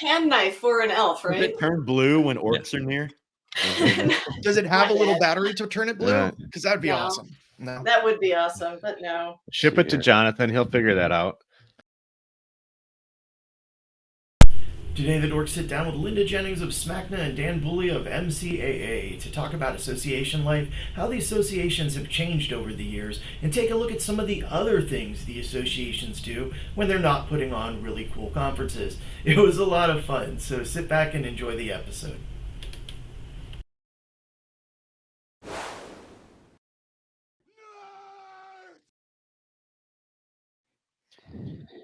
hand knife for an elf, Does right? it turn blue when orcs are near? Does it have a little battery to turn it blue? Because that would be awesome. No. That would be awesome, but no. Ship it to Jonathan. He'll figure that out. Today, the dorks sit down with Linda Jennings of SMACNA and Dan Bulley of MCAA to talk about association life, how the associations have changed over the years, and take a look at some of the other things the associations do when they're not putting on really cool conferences. It was a lot of fun, so sit back and enjoy the episode.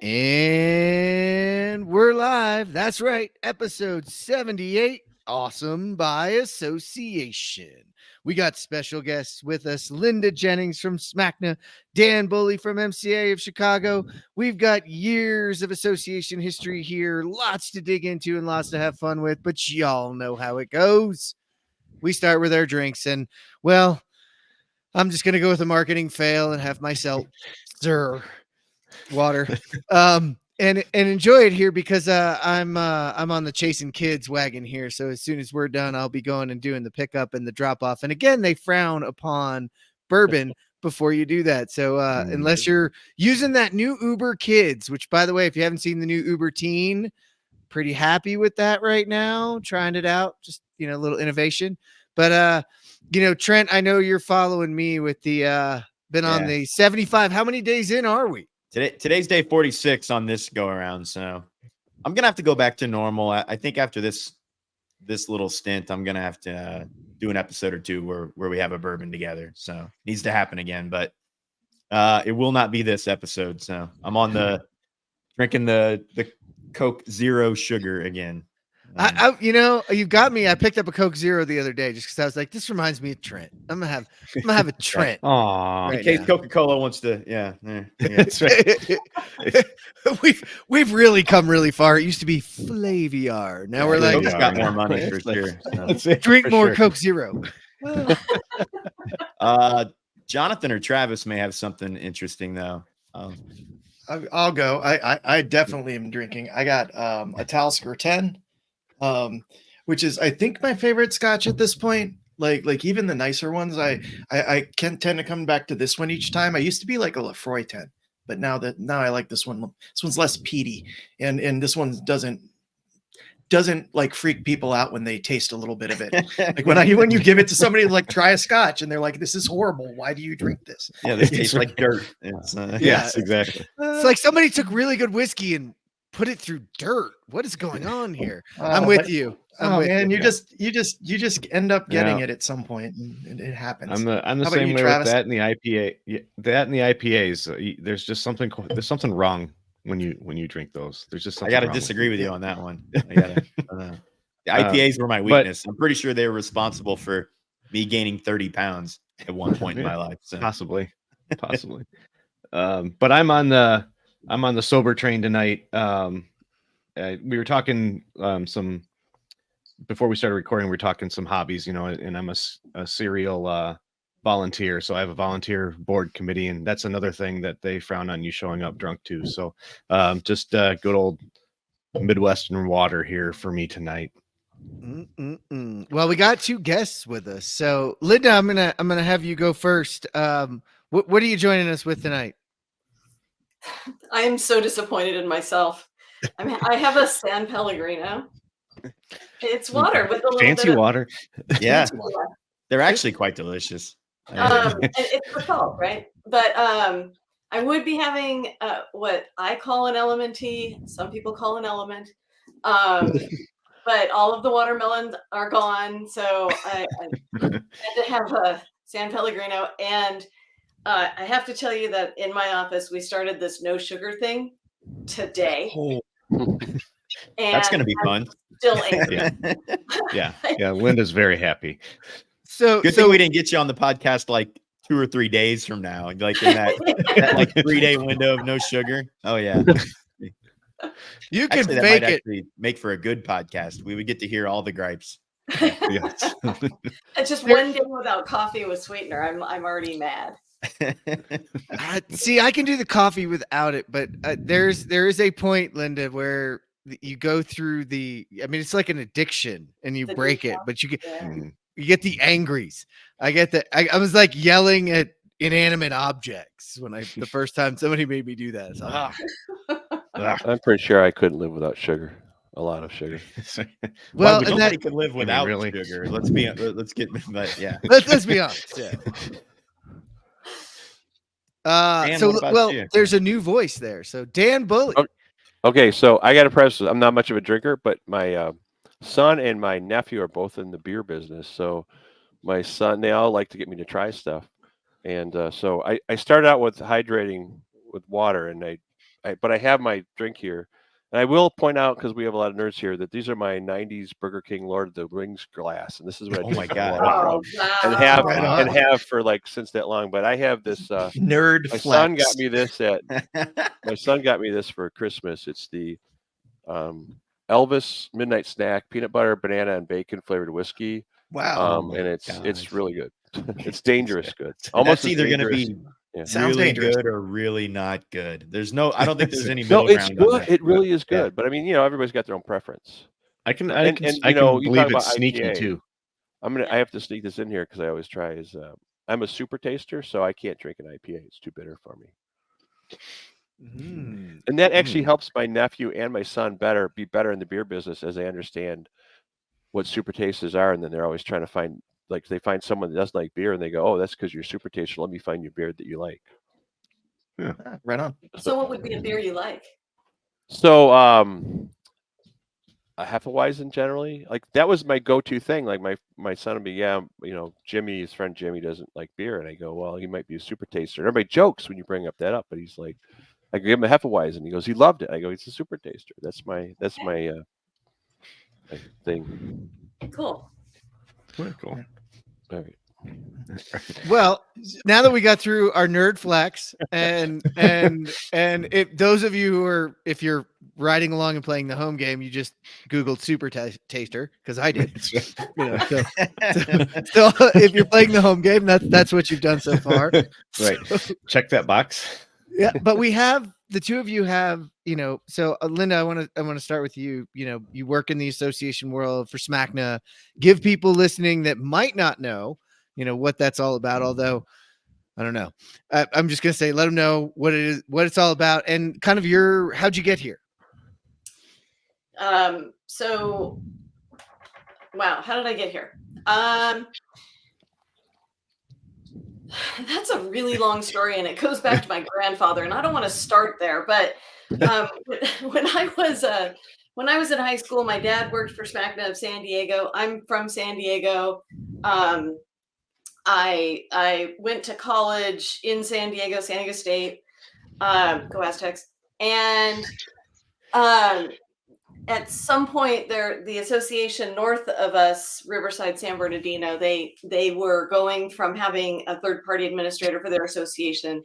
And we're live. That's right. Episode 78, Awesome by Association. We got special guests with us, Linda Jennings from SMACNA, Dan Bulley from MCAA of Chicago. We've got years of association history here, lots to dig into and lots to have fun with, but y'all know how it goes. We start with our drinks, and, well, I'm just going to go with a marketing fail and have myself water and enjoy it here because I'm on the chasing kids wagon here, so as soon as we're done I'll be going and doing the pickup and the drop off, and again they frown upon bourbon before you do that, so unless you're using that new Uber Kids, which by the way, if you haven't seen the new Uber Teen, pretty happy with that right now, trying it out, just a little innovation. But Trent, I know you're following me with the been on the 75. How many days in are we? Today's day 46 on this go around, so I'm gonna have to go back to normal. I think after this little stint, I'm gonna have to do an episode or two where we have a bourbon together. So needs to happen again, but it will not be this episode. So I'm on the drinking the Coke Zero Sugar again. You've got me. I picked up a Coke Zero the other day just because I was like, this reminds me of Trent. I'm gonna have a Trent. Aw, in case Coca-Cola wants to, That's right. we've really come really far. It used to be Flaviar. Now we're like, Coke's got more money for sure. So. Drink more Coke Zero. Jonathan or Travis may have something interesting though. I'll go. I definitely am drinking. I got a Talisker 10. Which is I think my favorite scotch at this point. Like even the nicer ones, I can tend to come back to this one each time. I used to be like a Lefroy 10, but now I like this one. This one's less peaty, and this one doesn't like freak people out when they taste a little bit of it. Like when you give it to somebody like try a scotch and they're like, this is horrible, why do you drink this? Yeah, they taste like dirt. Yes, exactly. It's like somebody took really good whiskey and put it through dirt. What is going on here? I'm with you. You just end up getting it at some point, and it happens. I'm the same way with that and the IPA. Yeah, that and the IPAs. There's something wrong when you drink those. There's just something. I got to disagree with you on that one. The IPAs were my weakness. I'm pretty sure they were responsible for me gaining 30 pounds at one point in my life. So. Possibly. But I'm on the sober train tonight. We were talking some before we started recording. We were talking some hobbies, and I'm a serial volunteer, so I have a volunteer board committee, and that's another thing that they frown on you showing up drunk too. So just good old Midwestern water here for me tonight. Well, we got two guests with us, so Linda, I'm gonna have you go first. What are you joining us with tonight? I am so disappointed in myself. I have a San Pellegrino. It's water with a little fancy bit of water. Yeah, they're actually quite delicious. It's for salt, right? But I would be having what I call an element tea. Some people call an element. But all of the watermelons are gone, so I had to have a San Pellegrino. And I have to tell you that in my office, we started this no sugar thing today. And that's going to be fun. Still angry. Yeah. Linda's very happy. So good thing we didn't get you on the podcast like 2 or 3 days from now, like in that like 3-day window of no sugar. Oh yeah. You can fake it. Make for a good podcast. We would get to hear all the gripes. It's just one day without coffee with sweetener. I'm already mad. See, I can do the coffee without it, but there is a point, Linda, where you go through the. I mean, it's like an addiction, and you The break it, detox, but you get yeah. you get the angries. I get that. I was like yelling at inanimate objects when the first time somebody made me do that. It's like, I'm pretty sure I couldn't live without sugar. A lot of sugar. well, But and nobody that could live without really? sugar. Let's be. Let's get. But yeah. let's be honest. Yeah. Dan, So what about well, you? there's a new voice there. So Dan Bulley. Oh. Okay, so I got to preface this. I'm not much of a drinker, but my son and my nephew are both in the beer business. So my son, they all like to get me to try stuff. And so I started out with hydrating with water, and but I have my drink here. And I will point out, because we have a lot of nerds here, that these are my 90s Burger King Lord of the Rings glass. And this is what I Oh drink my a lot God. of Oh, from. wow. And have for like since that long. But I have this Nerd my flex. son got me this my son got me this for Christmas. It's the Elvis Midnight Snack peanut butter, banana, and bacon flavored whiskey. Wow. And it's gosh. really good. It's dangerous good. That's Almost as either going to dangerous. be Yeah. Sounds really dangerous. good or really not good. There's no. I don't think there's any No, middle it's ground. on good. that. It really is Yeah. good. But I mean, everybody's got their own preference. I can And, I you know, can you believe talk it's about sneaky IPA. too. I have to sneak this in here because I always try. I'm a super taster, so I can't drink an IPA. It's too bitter for me. And that actually helps my nephew and my son be better in the beer business as they understand what super tasters are, and then they're always trying to find, like, they find someone that doesn't like beer, and they go, "Oh, that's because you're a super taster. Let me find you a beer that you like." Ah, right on. So what would be a beer you like? So, a Hefeweizen generally, like that was my go-to thing. Like my son would be, yeah, Jimmy, his friend Jimmy doesn't like beer, and I go, well, he might be a super taster. And everybody jokes when you bring up that up, but he's like, I give him a Hefeweizen. He goes, he loved it. I go, he's a super taster. That's my thing. Cool. Very cool. All right. Well, now that we got through our nerd flex, and if those of you who are, if you're riding along and playing the home game, you just Googled super taster, because I did. So if you're playing the home game, that's what you've done so far. Right. Check that box. Yeah, but we have, the two of you have, so Linda, I want to start with you. You work in the association world for SMACNA. Give people listening that might not know, what that's all about. Although I don't know, I'm just gonna say, let them know what it is, what it's all about, and kind of how'd you get here? So, wow, how did I get here? That's a really long story, and it goes back to my grandfather, and I don't want to start there, but when I was in high school, my dad worked for SMACNA of San Diego. I'm from San Diego. I went to college in San Diego State. Go Aztecs. And at some point the association north of us, Riverside, San Bernardino, they were going from having a third-party administrator for their association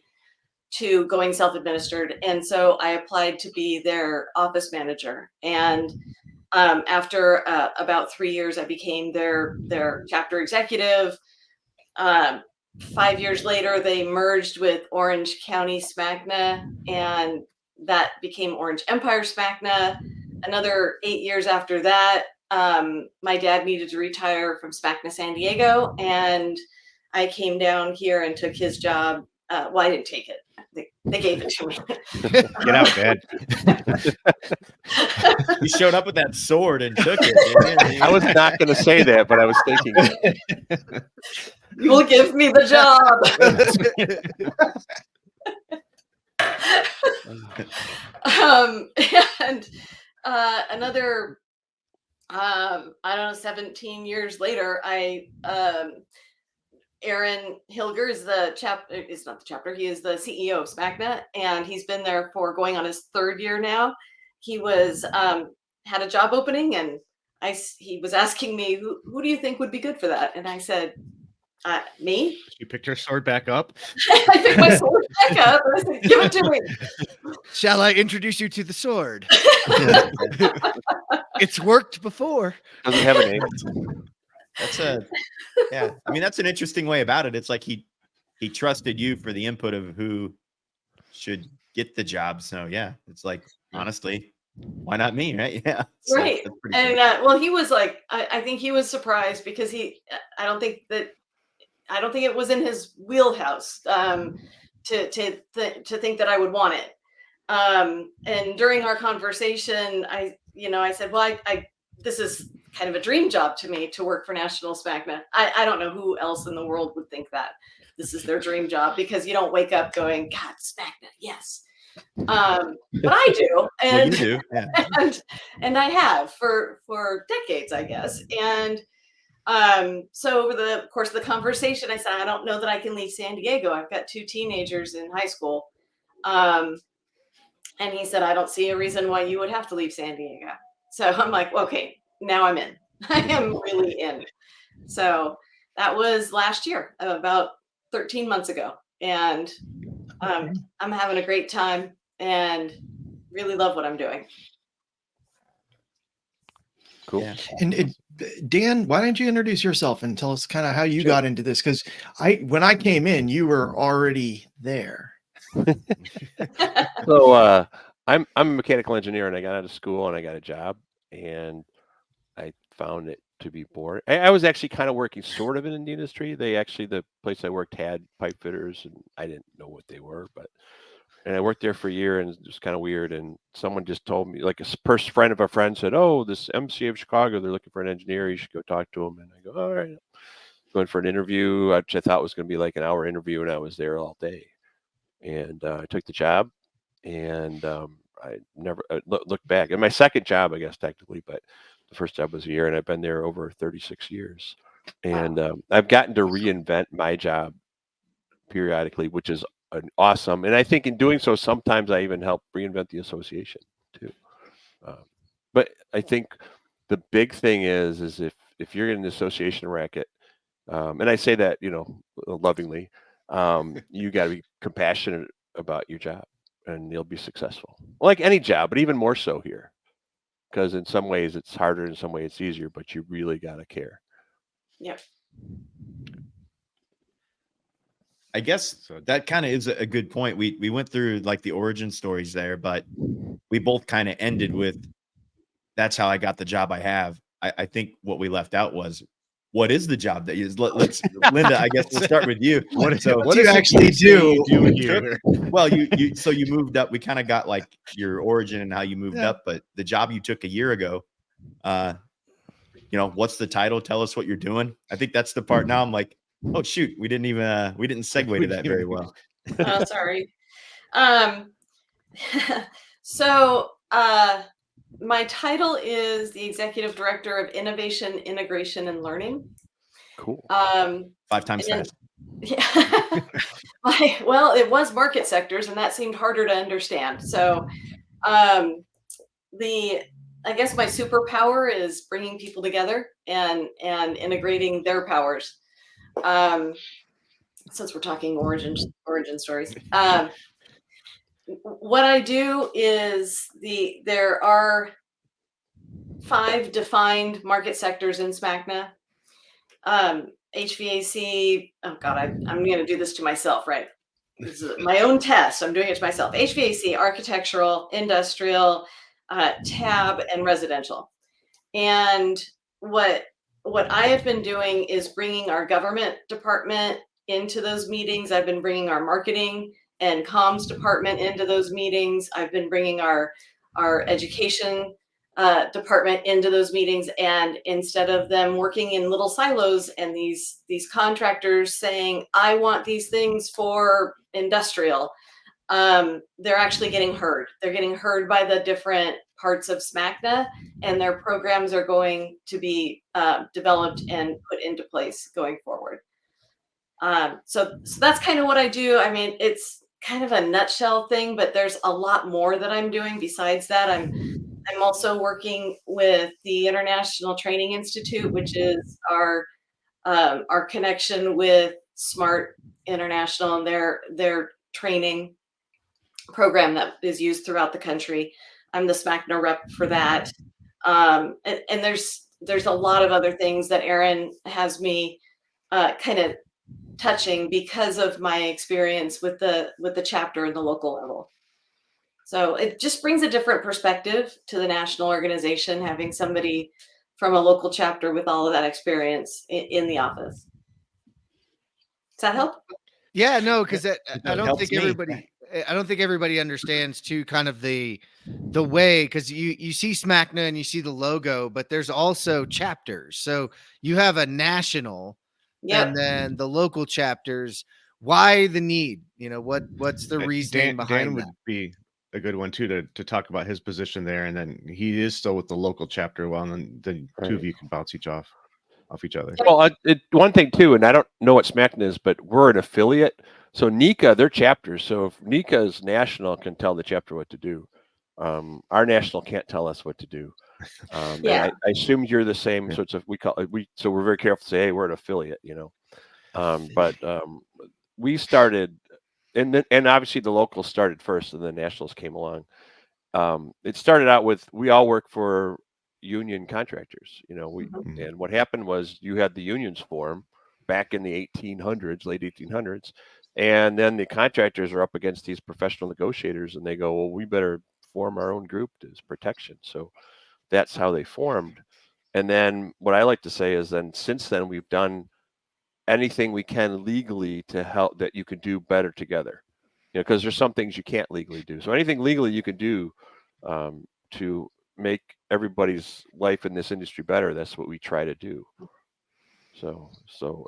to going self-administered. And so I applied to be their office manager. And after about 3 years, I became their chapter executive. 5 years later, they merged with Orange County SMACNA, and that became Orange Empire SMACNA. Another 8 years after that, my dad needed to retire from SMACNA San Diego, and I came down here and took his job. Well, I didn't take it. They gave it to me. Get out, Dad. You showed up with that sword and took it. Didn't you? I was not going to say that, but I was thinking it. You will give me the job. And another, I don't know, 17 years later, Aaron Hilger is the it's not the chapter, he is the CEO of SMACNA, and he's been there for going on his third year now. He was, had a job opening, and he was asking me, who do you think would be good for that? And I said, me? You picked your sword back up. I picked my sword back up and I said, give it to me. Shall I introduce you to the sword? It's worked before. Doesn't have a name. Yeah. I mean, that's an interesting way about it. It's like he trusted you for the input of who should get the job. So yeah, it's like, honestly, why not me, right? Yeah. So Right. that's pretty And cool. well, he was like, I think he was surprised because I don't think it was in his wheelhouse to think that I would want it. And during our conversation, I said, well, this is kind of a dream job to me to work for National SMACNA. I don't know who else in the world would think that this is their dream job, because you don't wake up going, God, SMACNA, yes. But I do, Well, and you do. Yeah. and I have for decades, I guess. And so over the course of the conversation, I said, I don't know that I can leave San Diego. I've got 2 teenagers in high school. And he said, I don't see a reason why you would have to leave San Diego. So I'm like, okay, now I'm in. I am really in. So that was last year, about 13 months ago. And I'm having a great time and really love what I'm doing. Cool. Yeah. And Dan, why don't you introduce yourself and tell us kind of how you Sure. got into this? Because when I came in, you were already there. So I'm a mechanical engineer, and I got out of school and I got a job, and I found it to be boring. I was actually kind of working sort of in the industry. The place I worked had pipe fitters, and I didn't know what they were, and I worked there for a year, and it was kind of weird. And someone just told me, like friend of a friend said, "Oh, this MCAA of Chicago, they're looking for an engineer. You should go talk to them." And I go, "All right." Going for an interview, which I thought was going to be like an hour interview, and I was there all day. And I took the job, and I never looked back. And my second job, I guess technically, but the first job was a year, and I've been there over 36 years. And I've gotten to reinvent my job periodically, which is awesome. And I think in doing so, sometimes I even help reinvent the association too. But I think the big thing is if you're in an association racket, and I say that, lovingly, you got to be compassionate about your job, and you'll be successful. Like any job, but even more so here, because in some ways it's harder, in some ways it's easier, but you really got to care. Yep. I guess that kind of is a good point. We went through like the origin stories there, but we both kind of ended with, that's how I got the job I have. I think what we left out was, what is the job that you? Let's Linda, I guess we'll start with you. What do you is it actually you say you do? here? Well, so you moved up. We kind of got like your origin and how you moved up, but the job you took a year ago, what's the title? Tell us what you're doing. I think that's the part now I'm like, oh shoot, we didn't segue to that very well. Oh, sorry. So my title is the Executive Director of Innovation, Integration, and Learning. Cool. 5 times fast. Yeah. Well, it was market sectors, and that seemed harder to understand. So I guess my superpower is bringing people together and integrating their powers. Since we're talking origin stories, what I do is there are 5 defined market sectors in SMACNA. HVAC. Oh God, I'm going to do this to myself, right? This is my own test. I'm doing it to myself. HVAC, architectural, industrial, tab, and residential. And what I have been doing is bringing our government department into those meetings. I've been bringing our marketing and comms department into those meetings. I've been bringing our education department into those meetings. And instead of them working in little silos and these contractors saying, I want these things for industrial, they're actually getting heard. They're getting heard by the different parts of SMACNA, and their programs are going to be developed and put into place going forward. So that's kind of what I do. I mean, it's kind of a nutshell thing, but there's a lot more that I'm doing besides that. I'm also working with the International Training Institute, which is our connection with SMART International and their training program that is used throughout the country. I'm the SMACNA rep for that. And there's a lot of other things that Aaron has me kind of touching because of my experience with the chapter and the local level. So it just brings a different perspective to the national organization, having somebody from a local chapter with all of that experience in the office. Does that help? Yeah, no, because I It don't helps think me. everybody understands too kind of the way, because you see SMACNA and you see the logo, but there's also chapters. So you have a national Yep. and then the local chapters. Why the need? You know, what's the reasoning behind Dan that? would be a good one too to talk about his position there, and then he is still with the local chapter. Well, and then the two of Right. you can bounce off each other. Well, one thing too, and I don't know what SMACNA is, but we're an affiliate. So NECA, they're chapters. So if NECA's national can tell the chapter what to do, our national can't tell us what to do. Yeah. And I assume you're the same. Yeah. So it's so we're very careful to say, hey, we're an affiliate, but we started, and obviously the locals started first, and the nationals came along. It started out with, we all work for union contractors, and what happened was you had the unions form back in the late 1800s, and then the contractors are up against these professional negotiators, and they go, well, we better form our own group as protection. So that's how they formed. And then what I like to say is, then since then we've done anything we can legally to help that you can do better together, because there's some things you can't legally do. So anything legally you can do to make everybody's life in this industry better, that's what we try to do. So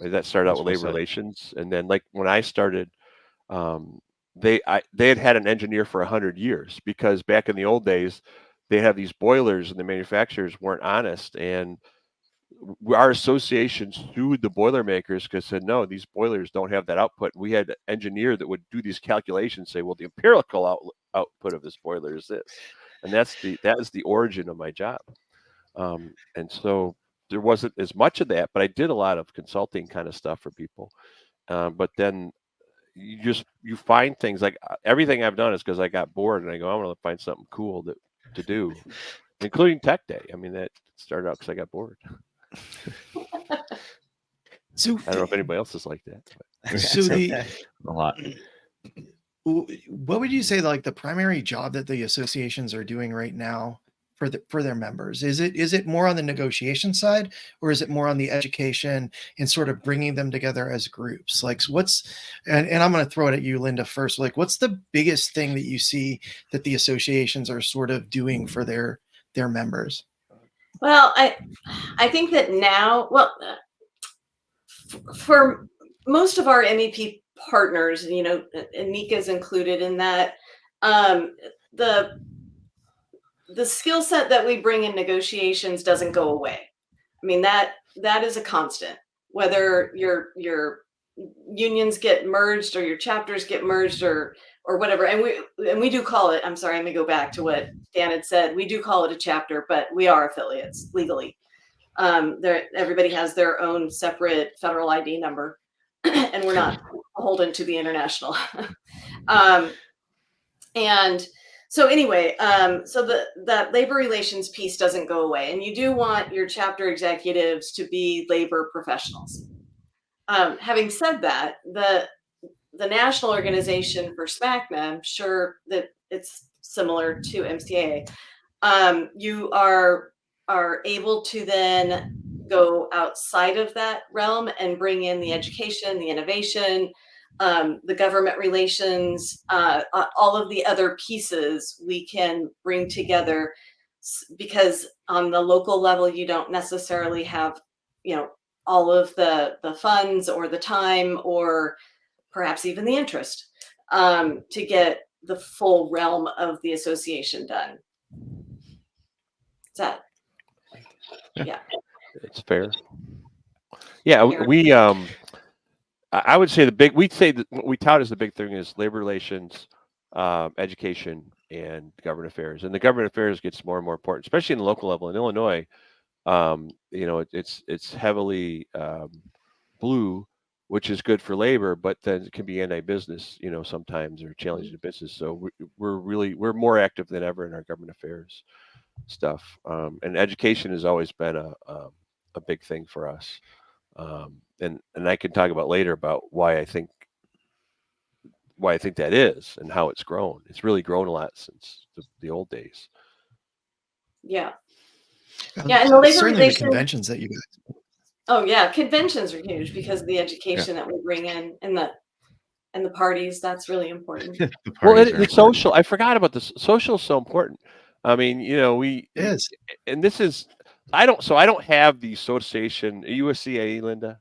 that started out with labor relations, and then like when I started, they had an engineer for 100 years, because back in the old days they have these boilers and the manufacturers weren't honest, and our association sued the boiler makers because said, no, these boilers don't have that output. We had an engineer that would do these calculations, say, well, the empirical output of this boiler is this. And that is the origin of my job. And so there wasn't as much of that, but I did a lot of consulting kind of stuff for people. But then you find things like everything I've done is because I got bored and I go, I want to find something cool to do, including Tech Day. I mean, that started out because I got bored. So I don't know if anybody else is like that. But. So a lot. what would you say, like, the primary job that the associations are doing right now for their members? Is it more on the negotiation side, or is it more on the education and sort of bringing them together as groups? Like, and I'm going to throw it at you, Linda, first. Like, what's the biggest thing that you see that the associations are sort of doing for their members? Well, I think that now, for most of our MEP partners, and NECA is included in that, the skill set that we bring in negotiations doesn't go away. I mean, that is a constant, whether your unions get merged or your chapters get merged or whatever. And we do call it, I'm sorry, let me go back to what Dan had said. We do call it a chapter, but we are affiliates legally. Everybody has their own separate federal ID number, and we're not beholden to the international. And so anyway, so that labor relations piece doesn't go away, and you do want your chapter executives to be labor professionals. Having said that, the national organization for SMACNA, I'm sure that it's similar to MCAA. You are able to then go outside of that realm and bring in the education, the innovation, the government relations, all of the other pieces we can bring together, because on the local level, you don't necessarily have, all of the funds or the time or perhaps even the interest to get the full realm of the association done. Is that? Yeah. It's fair. Yeah, we I would say we'd say that what we tout as the big thing is labor relations, education, and government affairs. And the government affairs gets more and more important, especially in the local level. In Illinois, it's heavily blue, which is good for labor, but then it can be anti-business, sometimes, or challenging to business. So we're more active than ever in our government affairs stuff. And education has always been a big thing for us. And I can talk about later about why I think why I think that is and how it's grown. It's really grown a lot since the old days. Yeah. Yeah, and the labor certainly the relations. conventions that you guys. Oh yeah, conventions are huge because of the education that we bring in and the parties. That's really important. The Well, parties are the important. social. I forgot about this. Social is so important. I mean, Yes. and this is. I don't have the association. Are you a CAE, Linda?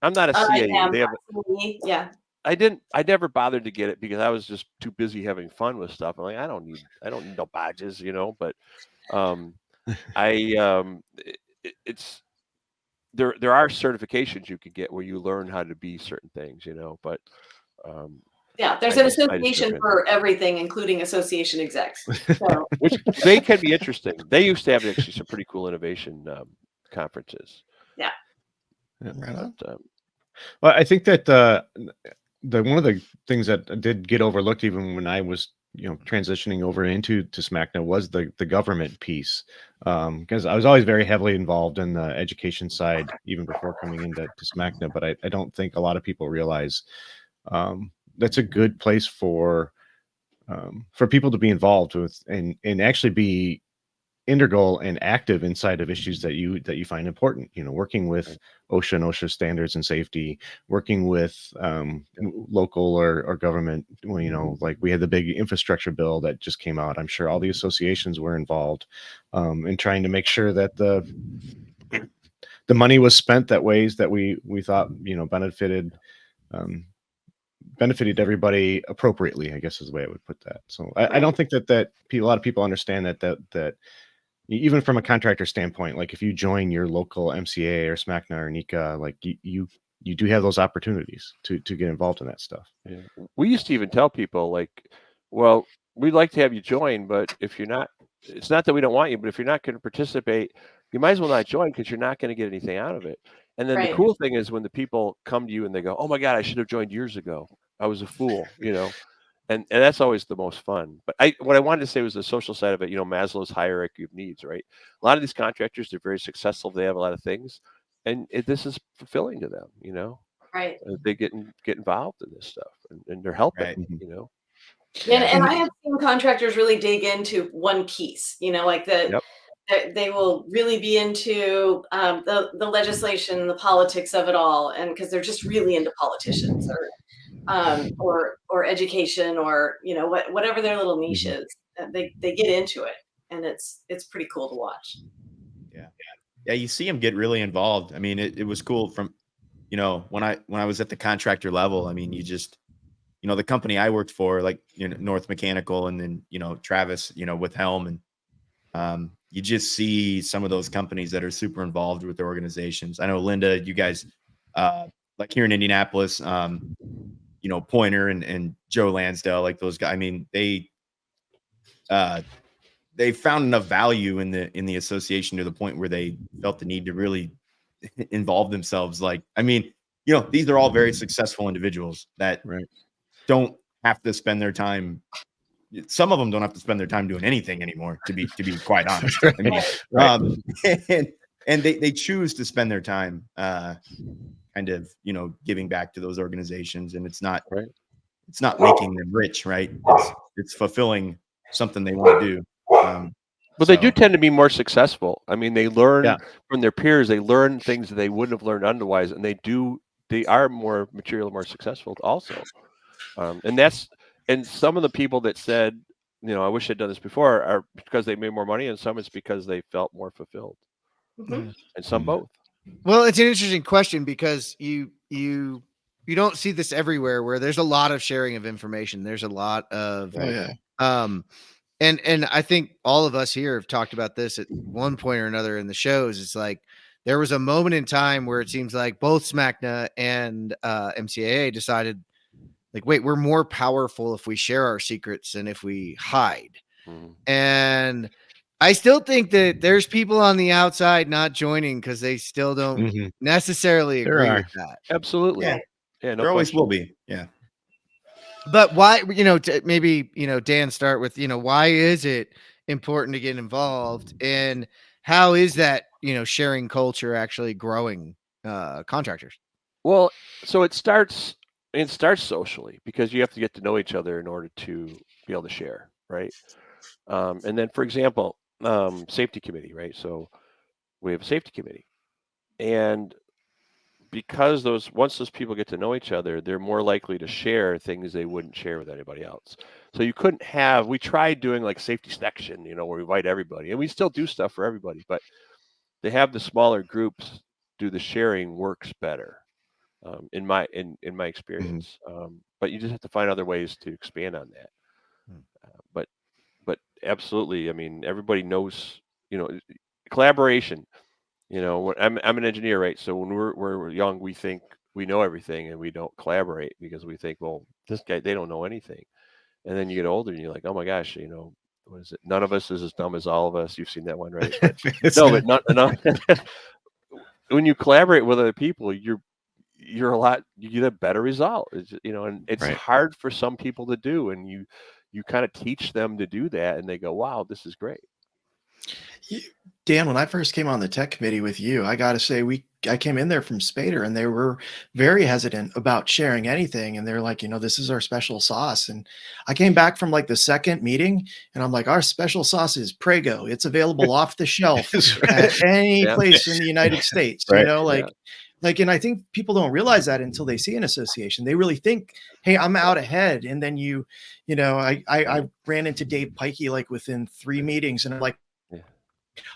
I'm not a I CAE. am They have. absolutely, yeah. I never bothered to get it because I was just too busy having fun with stuff. I'm like, I don't need no badges, but it's there are certifications you could get where you learn how to be certain things, but Yeah, there's I an just association never- for everything, including association execs. So which they can be interesting. They used to have actually some pretty cool innovation conferences. Right on. But, Well, I think that the one of the things that did get overlooked even when I was transitioning over into SMACNA was the government piece, because I was always very heavily involved in the education side even before coming into SMACNA, but I don't think a lot of people realize that's a good place for people to be involved with and actually be integral and active inside of issues that you find important, working with OSHA and OSHA standards and safety, working with local or government, like we had the big infrastructure bill that just came out. I'm sure all the associations were involved in trying to make sure that the money was spent that ways that we thought benefited everybody appropriately, I guess is the way I would put that. So I don't think that a lot of people understand that even from a contractor standpoint, like if you join your local MCAA or SMACNA or NECA, like you do have those opportunities to get involved in that stuff. yeah. We used to even tell people like, well, we'd like to have you join, but if you're not, it's not that we don't want you, but if you're not going to participate, you might as well not join because you're not going to get anything out of it. And then the Right. cool thing is when the people come to you and they go, "Oh my God, I should have joined years ago. I was a fool," and that's always the most fun. But what I wanted to say was the social side of it. Maslow's hierarchy of needs, right? A lot of these contractors, they're very successful. They have a lot of things, and this is fulfilling to them. right. They get involved in this stuff, and they're helping. Right. And I have seen contractors really dig into one piece, like Yep. they will really be into the legislation, the politics of it all, and because they're just really into politicians or education or whatever their little niche is, they get into it, and it's pretty cool to watch. Yeah, you see them get really involved. I mean, it was cool from when I was at the contractor level. I mean, you just the company I worked for, like North Mechanical, and then Travis, with Helm, and you just see some of those companies that are super involved with their organizations. I know, Linda, you guys like here in Indianapolis, Pointer and Joe Lansdale, like those guys. I mean, they found enough value in the association to the point where they felt the need to really involve themselves. Like, I mean, these are all very successful individuals that don't have to spend their time. Some of them don't have to spend their time doing anything anymore, to be quite honest. I mean, and they choose to spend their time kind of giving back to those organizations, and it's not making them rich, right? It's fulfilling something they want to do. But they do tend to be more successful. I mean, they learn from their peers. They learn things that they wouldn't have learned otherwise, and they are more more successful also. And some of the people that said, I wish I'd done this before, are because they made more money, and some it's because they felt more fulfilled, and some both. Well, it's an interesting question because you don't see this everywhere, where there's a lot of sharing of information. There's a lot of and I think all of us here have talked about this at one point or another in the shows. It's like there was a moment in time where it seems like both SMACNA and MCAA decided, like, wait, we're more powerful if we share our secrets than if we hide. And I still think that there's people on the outside not joining because they still don't necessarily agree with that. Absolutely. Yeah, no there always question. will be. Yeah. But why, maybe, Dan, start with, why is it important to get involved, and how is that, sharing culture actually growing contractors? Well, so it starts it starts socially because you have to get to know each other in order to be able to share, right? And then, for example, safety committee, right? So we have a safety committee, and because once those people get to know each other, they're more likely to share things they wouldn't share with anybody else. So you couldn't have. We tried doing like safety section, where we invite everybody, and we still do stuff for everybody, but they have the smaller groups do the sharing works better, in my experience. But you just have to find other ways to expand on that. But absolutely, I mean, everybody knows, collaboration. I'm an engineer, right? So when we're young, we think we know everything, and we don't collaborate because we think, well, this guy, they don't know anything. And then you get older, and you're like, oh my gosh, what is it? None of us is as dumb as all of us. You've seen that one, right? But, no, but not enough. When you collaborate with other people, you get a better result. And it's Right. hard for some people to do, and you kind of teach them to do that, and they go, wow, this is great. Dan, when I first came on the tech committee with you, I got to say, I came in there from Spader, and they were very hesitant about sharing anything. And they're like, this is our special sauce. And I came back from like the second meeting, and I'm like, our special sauce is Prego. It's available off the shelf at any place in the United States. Right. And I think people don't realize that until they see an association. They really think, hey, I'm out ahead. And then I ran into Dave Pikey like within 3 meetings, and I'm like,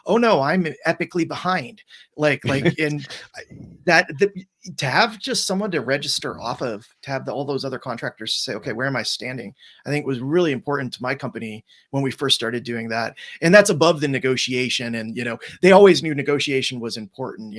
oh no, I'm epically behind. And to have just someone to register off of, to have all those other contractors say, okay, where am I standing? I think was really important to my company when we first started doing that. And that's above the negotiation. And, they always knew negotiation was important.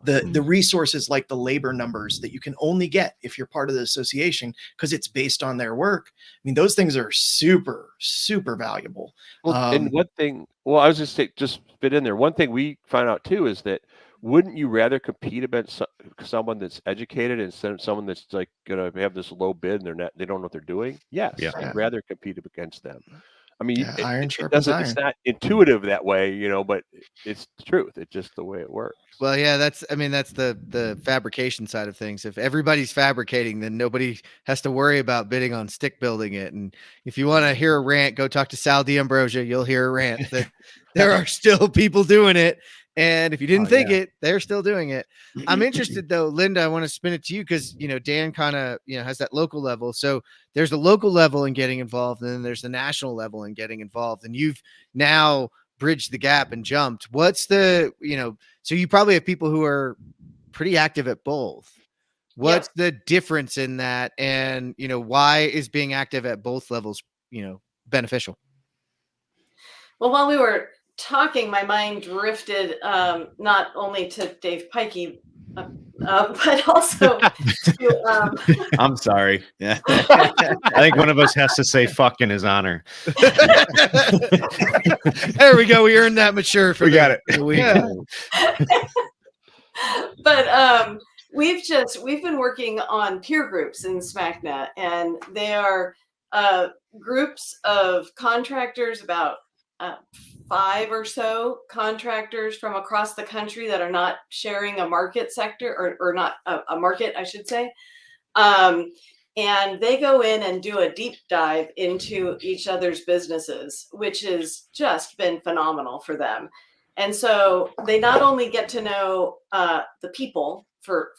The resources like the labor numbers that you can only get if you're part of the association, because it's based on their work. I mean, those things are super, super valuable. Well, and one thing, I was just fit in there. One thing we found out too is that, wouldn't you rather compete against someone that's educated instead of someone that's like going to have this low bid and they don't know what they're doing? Yes, Yeah. I'd rather compete against them. I mean, iron sharpens iron. It's not intuitive that way, but it's the truth. It's just the way it works. Well, yeah, that's the fabrication side of things. If everybody's fabricating, then nobody has to worry about bidding on stick building it. And if you want to hear a rant, go talk to Sal D'Ambrosia. You'll hear a rant that there are still people doing it. And if you didn't think it, they're still doing it. I'm interested though, Linda, I want to spin it to you because, Dan kind of, has that local level. So there's the local level in getting involved, and then there's the national level in getting involved. And you've now bridged the gap and jumped. What's the, so you probably have people who are pretty active at both. What's the difference in that? And, why is being active at both levels, beneficial? Well, while we were talking, my mind drifted not only to Dave Pikey, but also to, I'm sorry. Yeah. I think one of us has to say fuck in his honor. There we go. We earned that mature for got it. But we've been working on peer groups in SMACNA, and they are groups of contractors, about 5 or so contractors from across the country that are not sharing a market sector or not a market, I should say. And they go in and do a deep dive into each other's businesses, which has just been phenomenal for them. And so they not only get to know the people for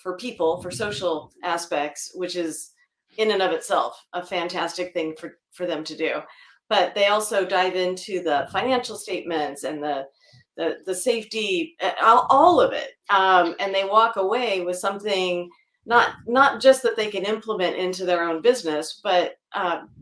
social aspects, which is in and of itself a fantastic thing for them to do, but they also dive into the financial statements and the safety, all of it. And they walk away with something, not just that they can implement into their own business, but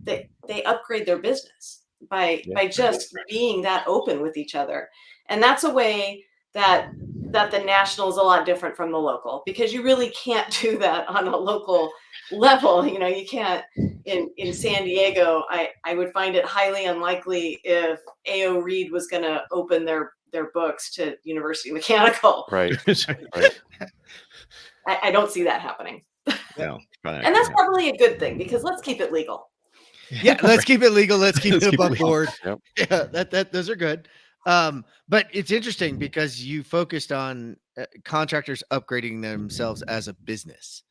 they upgrade their business by just being that open with each other. And that's a way that the national is a lot different from the local, because you really can't do that on a local level. You can't in San Diego. I would find it highly unlikely if A.O. Reed was going to open their books to University Mechanical. Right. I don't see that happening. No, and that's probably a good thing, because let's keep it legal. Yeah, let's keep it legal. Let's keep it above board. Yep. Yeah, those are good. But it's interesting because you focused on contractors upgrading themselves as a business.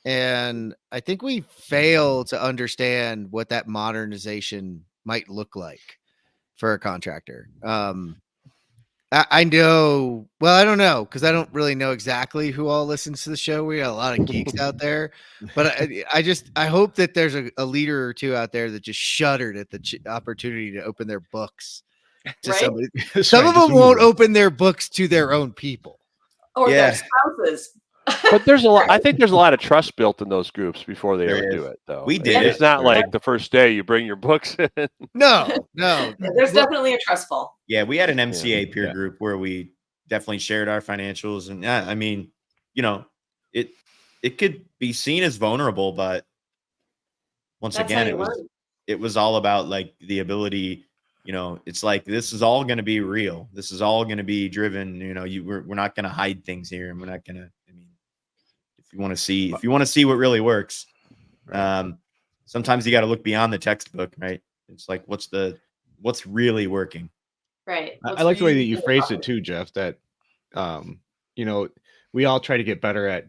And I think we fail to understand what that modernization might look like for a contractor. I know, well, I don't know, because I don't really know exactly who all listens to the show. We got a lot of geeks out there, but I hope that there's a leader or two out there that just shuddered at the opportunity to open their books to Right? somebody. Some of them won't open their books to their own people. Or Yeah. their spouses. But there's a lot. I think there's a lot of trust built in those groups before they There ever is. do it, though. We did It's it. not like the first day you bring your books in. No. Yeah, there's definitely a trust fall. Yeah, we had an MCA peer Yeah. group where we definitely shared our financials, and yeah, I mean, you know, it could be seen as vulnerable, but once That's again, how you learn. it was all about like the ability. You know, it's like this is all going to be real. This is all going to be driven. You know, we're not going to hide things here, and we're not going to. I mean, if you want to see what really works, sometimes you got to look beyond the textbook, right? It's like what's really working. Right. I like the way that you phrased it too, Jeff, that you know, we all try to get better at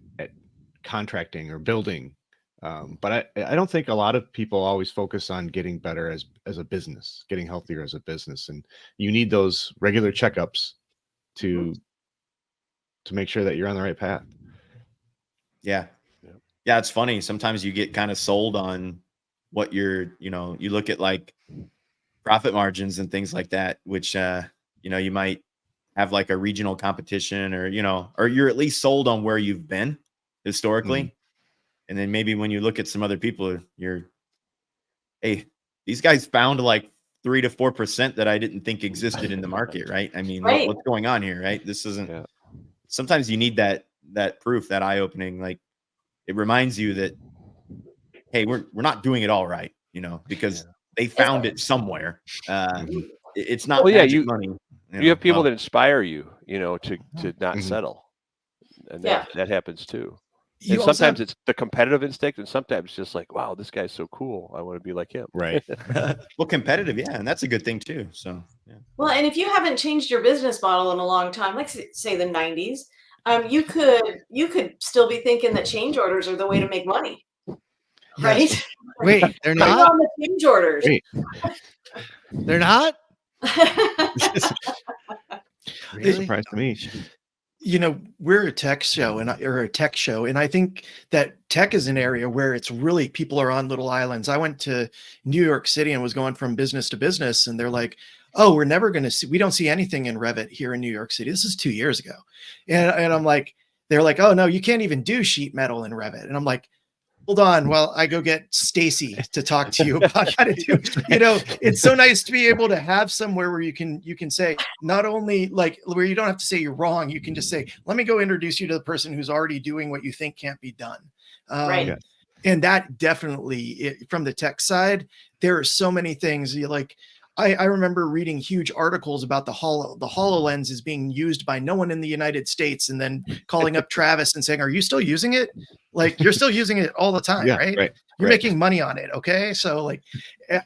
contracting or building. But I don't think a lot of people always focus on getting better as a business, getting healthier as a business. And you need those regular checkups to make sure that you're on the right path. Yeah. Yeah, it's funny. Sometimes you get kind of sold on what you look at like profit margins and things like that, which you might have like a regional competition or you're at least sold on where you've been historically. Mhm. And then maybe when you look at some other people, hey, these guys found like 3 to 4% that I didn't think existed in the market, right? I mean, Right. what's going on here, right? This isn't. Yeah. Sometimes you need that proof, that eye opening. Like it reminds you that, hey, we're not doing it all right, because they found it somewhere. It's not magic money. You have people that inspire you, to not Mhm. settle, and Yeah. that happens too. You And also sometimes have- it's the competitive instinct, and sometimes it's just like, wow, this guy's so cool. I want to be like him. Right. Well, competitive, yeah, and that's a good thing too. So, yeah. Well, and if you haven't changed your business model in a long time, like say the 90s, you could still be thinking that change orders are the way to make money, right? Yes. Wait, they're Bring not? on the change orders. Wait. They're not? Really? Surprised to me. We're a tech show and I think that tech is an area where it's really people are on little islands. I went to New York City and was going from business to business, and they're like, "Oh, we don't see anything in Revit here in New York City." This is 2 years ago, and I'm like, they're like, "Oh no, you can't even do sheet metal in Revit," and I'm like, hold on while I go get Stacy to talk to you about how to do, it's so nice to be able to have somewhere where you can say, not only like where you don't have to say you're wrong, you can just say, let me go introduce you to the person who's already doing what you think can't be done. Right. Yeah. And that definitely, from the tech side, there are so many things I remember reading huge articles about the HoloLens is being used by no one in the United States, and then calling up Travis and saying, are you still using it? Like, you're still using it all the time, Yeah, right? right. You're right. making money on it. Okay. So like,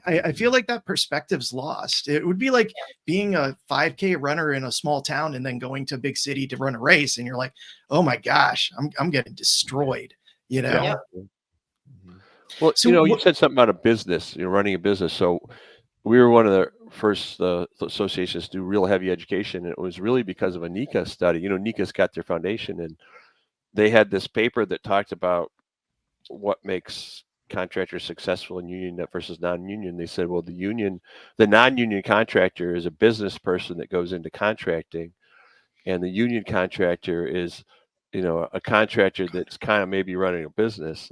I feel like that perspective's lost. It would be like being a 5K runner in a small town and then going to a big city to run a race. And you're like, oh my gosh, I'm getting destroyed, Yeah. Well, So you said something about a business, running a business. So we were one of the first associations to do real heavy education. And it was really because of a NECA study. NECA's got their foundation, and they had this paper that talked about what makes contractors successful in union versus non-union. They said, well, the non-union contractor is a business person that goes into contracting, and the union contractor is, a contractor that's kind of maybe running a business.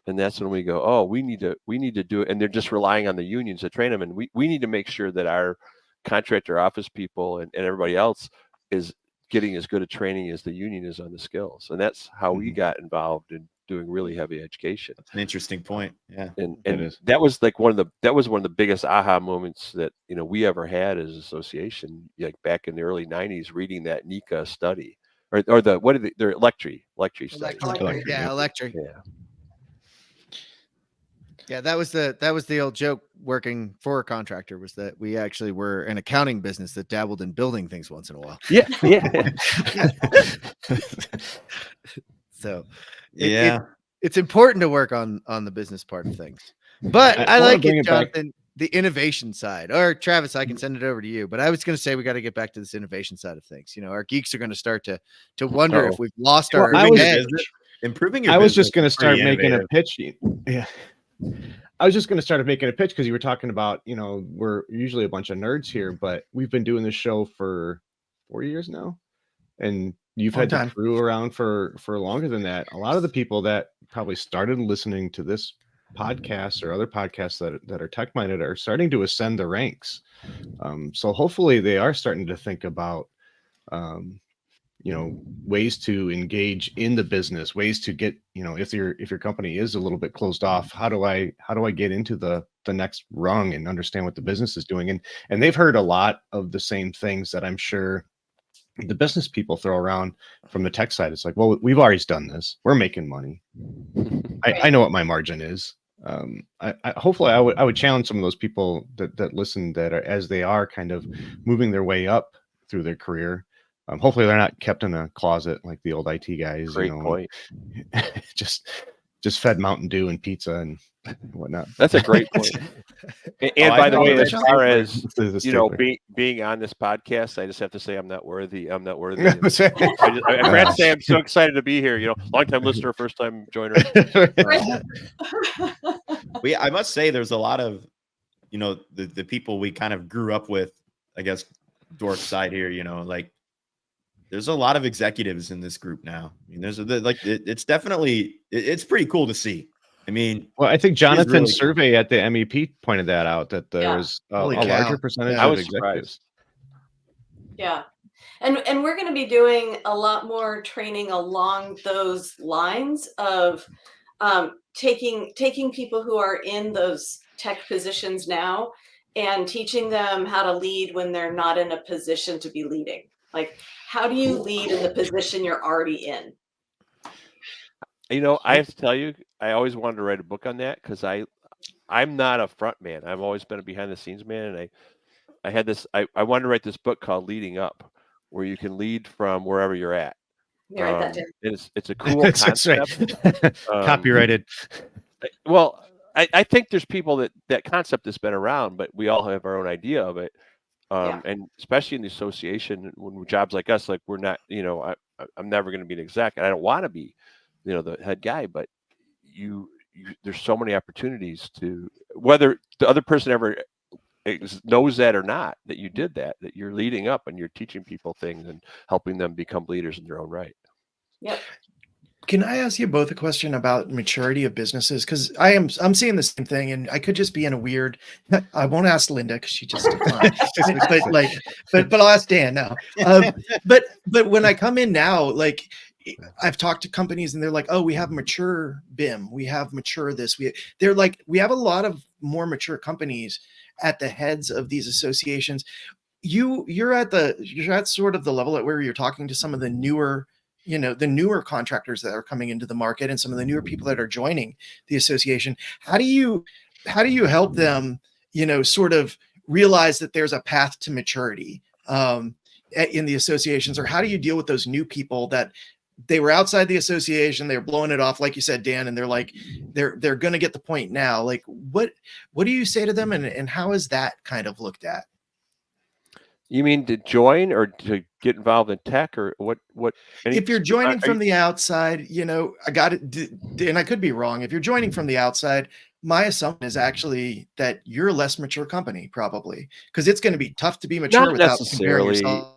And that's when we go, oh, we need to do it. And they're just relying on the unions to train them. And we need to make sure that our contractor office people and everybody else is getting as good a training as the union is on the skills. And that's how we got involved in doing really heavy education. That's an interesting point. Yeah. And is. that was like one of the biggest aha moments that, we ever had as an association, like back in the early 90s, reading that NECA study or their electric study. Electric. Yeah. Yeah, that was the old joke working for a contractor, was that we actually were an accounting business that dabbled in building things once in a while. Yeah. So it's important to work on the business part of things. But I wanna like bring it, it back- Jonathan, the innovation side. Or Travis, I can send it over to you. But I was going to say we got to get back to this innovation side of things. You know, our geeks are going to start to wonder if Uh-oh. we've lost Well, our I was- edge. Improving your I was business just going to is pretty start making a innovative. pitch. Yeah. I was just going to start making a pitch because you were talking about, you know, we're usually a bunch of nerds here, but we've been doing this show for 4 years now. And you've Long had the time. crew around for longer than that. A lot of the people that probably started listening to this podcast or other podcasts that are tech minded are starting to ascend the ranks. So hopefully they are starting to think about, you know, ways to engage in the business, ways to get, you know, if your company is a little bit closed off, how do I get into the next rung and understand what the business is doing? And they've heard a lot of the same things that I'm sure the business people throw around from the tech side. It's like, well, we've always done this. We're making money. I know what my margin is. Hopefully I would challenge some of those people that listen, that are, as they are kind of moving their way up through their career. Hopefully they're not kept in a closet like the old IT guys. Great you know, point. just fed Mountain Dew and pizza and whatnot. That's a great point. And I by the know way, that as John- far as This is a you know, stapler. being on this podcast, I just have to say I'm not worthy. I'm not worthy. I I forgot to say I'm so excited to be here. You know, long time listener, first time joiner. I must say there's a lot of, you know, the people we kind of grew up with, I guess, dork side here, you know, like there's a lot of executives in this group now. I mean, it's definitely, it's pretty cool to see. I mean, Well, I think Jonathan's really cool. survey at the MEP pointed that out, that Yeah. there's a Holy larger cow. percentage Yeah. I of was executives. Yeah. And we're going to be doing a lot more training along those lines of taking people who are in those tech positions now and teaching them how to lead when they're not in a position to be leading. Like, how do you lead in the position you're already in? You know, I have to tell you, I always wanted to write a book on that because I'm not a front man. I've always been a behind the scenes man, and I had this. I wanted to write this book called Leading Up, where you can lead from wherever you're at. You write that down. It's a cool That's right. concept. Copyrighted. Well, I think there's people that concept has been around, but we all have our own idea of it. Yeah. And especially in the association, when jobs like us, like we're not, you know, I'm never going to be an exec, and I don't want to be, you know, the head guy, but there's so many opportunities to, whether the other person ever knows that or not, that you did that you're leading up and you're teaching people things and helping them become leaders in their own right. Yep. Can I ask you both a question about maturity of businesses? Because I'm seeing the same thing, and I could just be in a weird. I won't ask Linda because she just declined. but I'll ask Dan now. But when I come in now, like I've talked to companies and they're like, oh, we have mature BIM, we have mature this. They're like, we have a lot of more mature companies at the heads of these associations. You're at sort of the level at where you're talking to some of the newer, you know, the newer contractors that are coming into the market and some of the newer people that are joining the association. How do you help them, you know, sort of realize that there's a path to maturity in the associations? Or how do you deal with those new people that they were outside the association, they're blowing it off, like you said, Dan, and they're like, they're going to get the point now. Like, what do you say to them, and how is that kind of looked at? You mean to join or to get involved in tech, or what? If you're joining from the outside, you know, I got it, and I could be wrong. If you're joining from the outside, my assumption is actually that you're a less mature company, probably, because it's going to be tough to be mature Not without comparing necessarily. yourself.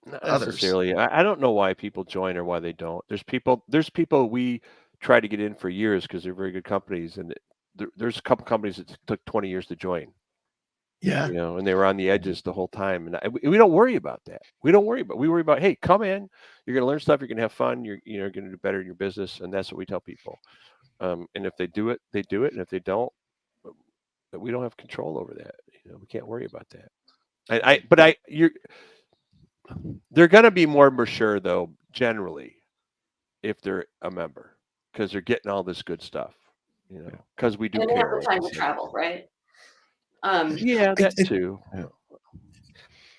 Not others. necessarily. I don't know why people join or why they don't. There's people we try to get in for years because they're very good companies, and there's a couple companies that took 20 years to join. Yeah. You know, and they were on the edges the whole time. And we don't worry about that. We worry about, hey, come in, you're going to learn stuff, you're going to have fun, you're going to do better in your business. And that's what we tell people. And if they do it, they do it. And if they don't, we don't have control over that. You know, we can't worry about that. They're going to be more mature though, generally, if they're a member, because they're getting all this good stuff, you know, because we do And they have care. the time to travel, right? Yeah, that too.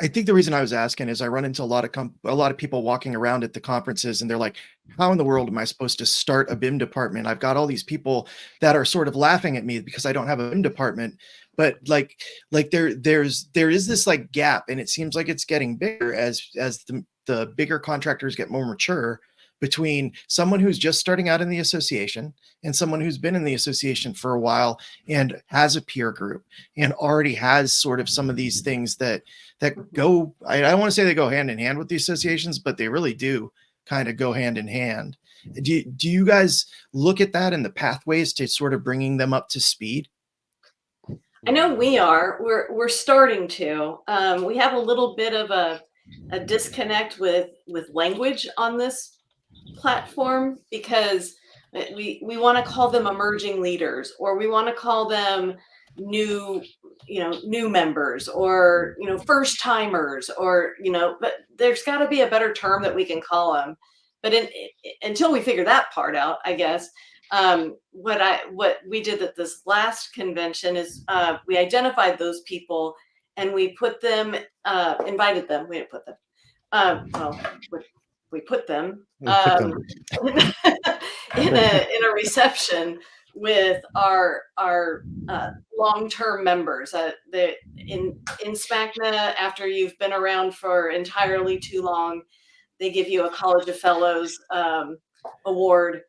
I think the reason I was asking is I run into a lot of people walking around at the conferences, and they're like, "How in the world am I supposed to start a BIM department? I've got all these people that are sort of laughing at me because I don't have a BIM department." But there is this like gap, and it seems like it's getting bigger as the bigger contractors get more mature, between someone who's just starting out in the association and someone who's been in the association for a while and has a peer group and already has sort of some of these things that go, I don't want to say they go hand in hand with the associations, but they really do kind of go hand in hand. Do you guys look at that and the pathways to sort of bringing them up to speed? I know we are. We're starting to. We have a little bit of a disconnect with language on this platform, because we want to call them emerging leaders, or we want to call them new members, or first timers, or but there's got to be a better term that we can call them. But until we figure that part out, I guess what we did at this last convention is we identified those people, and we put them, invited them. We didn't put them. We put them in a reception with our long-term members. In SMACNA, after you've been around for entirely too long, they give you a College of Fellows award.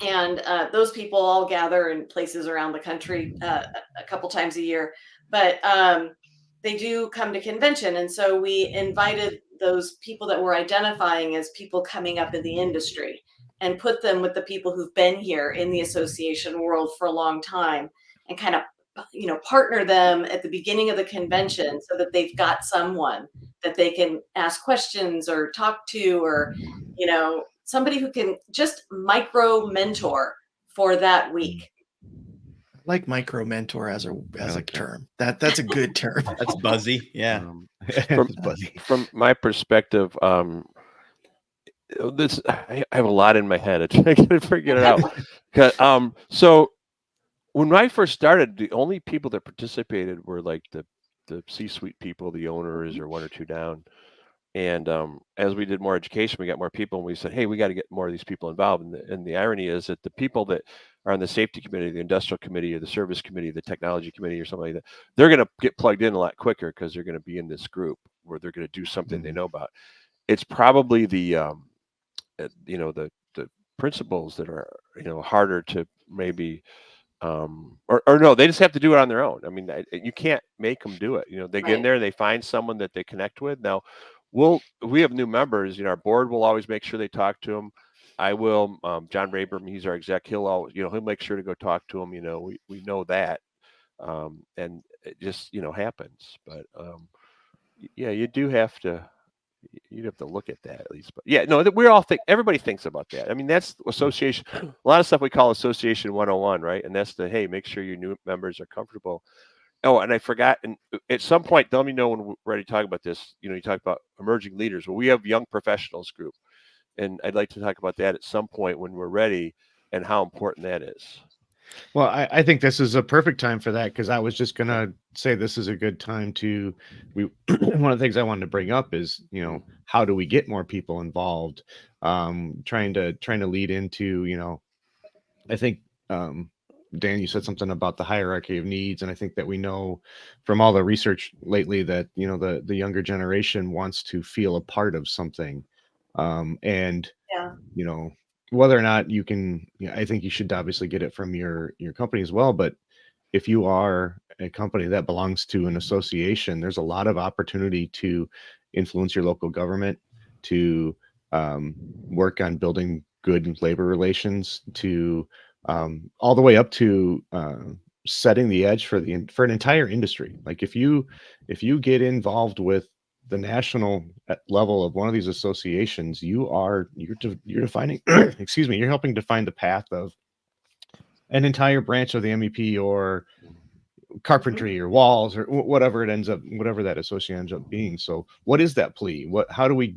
And those people all gather in places around the country a couple times a year. But they do come to convention. And so we invited those people that we're identifying as people coming up in the industry and put them with the people who've been here in the association world for a long time, and kind of partner them at the beginning of the convention so that they've got someone that they can ask questions or talk to, or somebody who can just micro mentor for that week. I like micro mentor as a term. That's a good term. That's buzzy. Yeah. From my perspective, I have a lot in my head. I gotta figure it out. So when I first started, the only people that participated were like the C-suite people, the owners, or one or two down. And as we did more education, we got more people, and we said, hey, we got to get more of these people involved. And the irony is that the people that are on the safety committee, the industrial committee, or the service committee, the technology committee, or something like that, they're going to get plugged in a lot quicker because they're going to be in this group where they're going to do something they know about. It's probably the principals that are harder to maybe or no, they just have to do it on their own. I mean, you can't make them do it. They get in there and they find someone that they connect with. Now, we have new members. Our board will always make sure they talk to them. I will. John Rayburn, he's our exec. He'll always, he'll make sure to go talk to them. We know that, and it just happens. But yeah, you do have to. You'd have to look at that at least. But yeah, no, we all think, everybody thinks about that. I mean, that's association. A lot of stuff we call association 101, right? And that's hey, make sure your new members are comfortable. Oh, and I forgot. And at some point, let me know when we're ready to talk about this. You talk about emerging leaders. Well, we have young professionals group, and I'd like to talk about that at some point when we're ready, and how important that is. Well, I think this is a perfect time for that, because I was just gonna say this is a good time to. One of the things I wanted to bring up is how do we get more people involved? Trying to lead into I think Dan, you said something about the hierarchy of needs, and I think that we know from all the research lately that the younger generation wants to feel a part of something, and whether or not you can, I think you should obviously get it from your company as well. But if you are a company that belongs to an association, there's a lot of opportunity to influence your local government, to work on building good labor relations, to all the way up to setting the edge for an entire industry. Like if you get involved with the national level of one of these associations, you're defining you're helping define the path of an entire branch of the MEP, or carpentry, or walls, or whatever that association ends up being. So what is that plea? How do we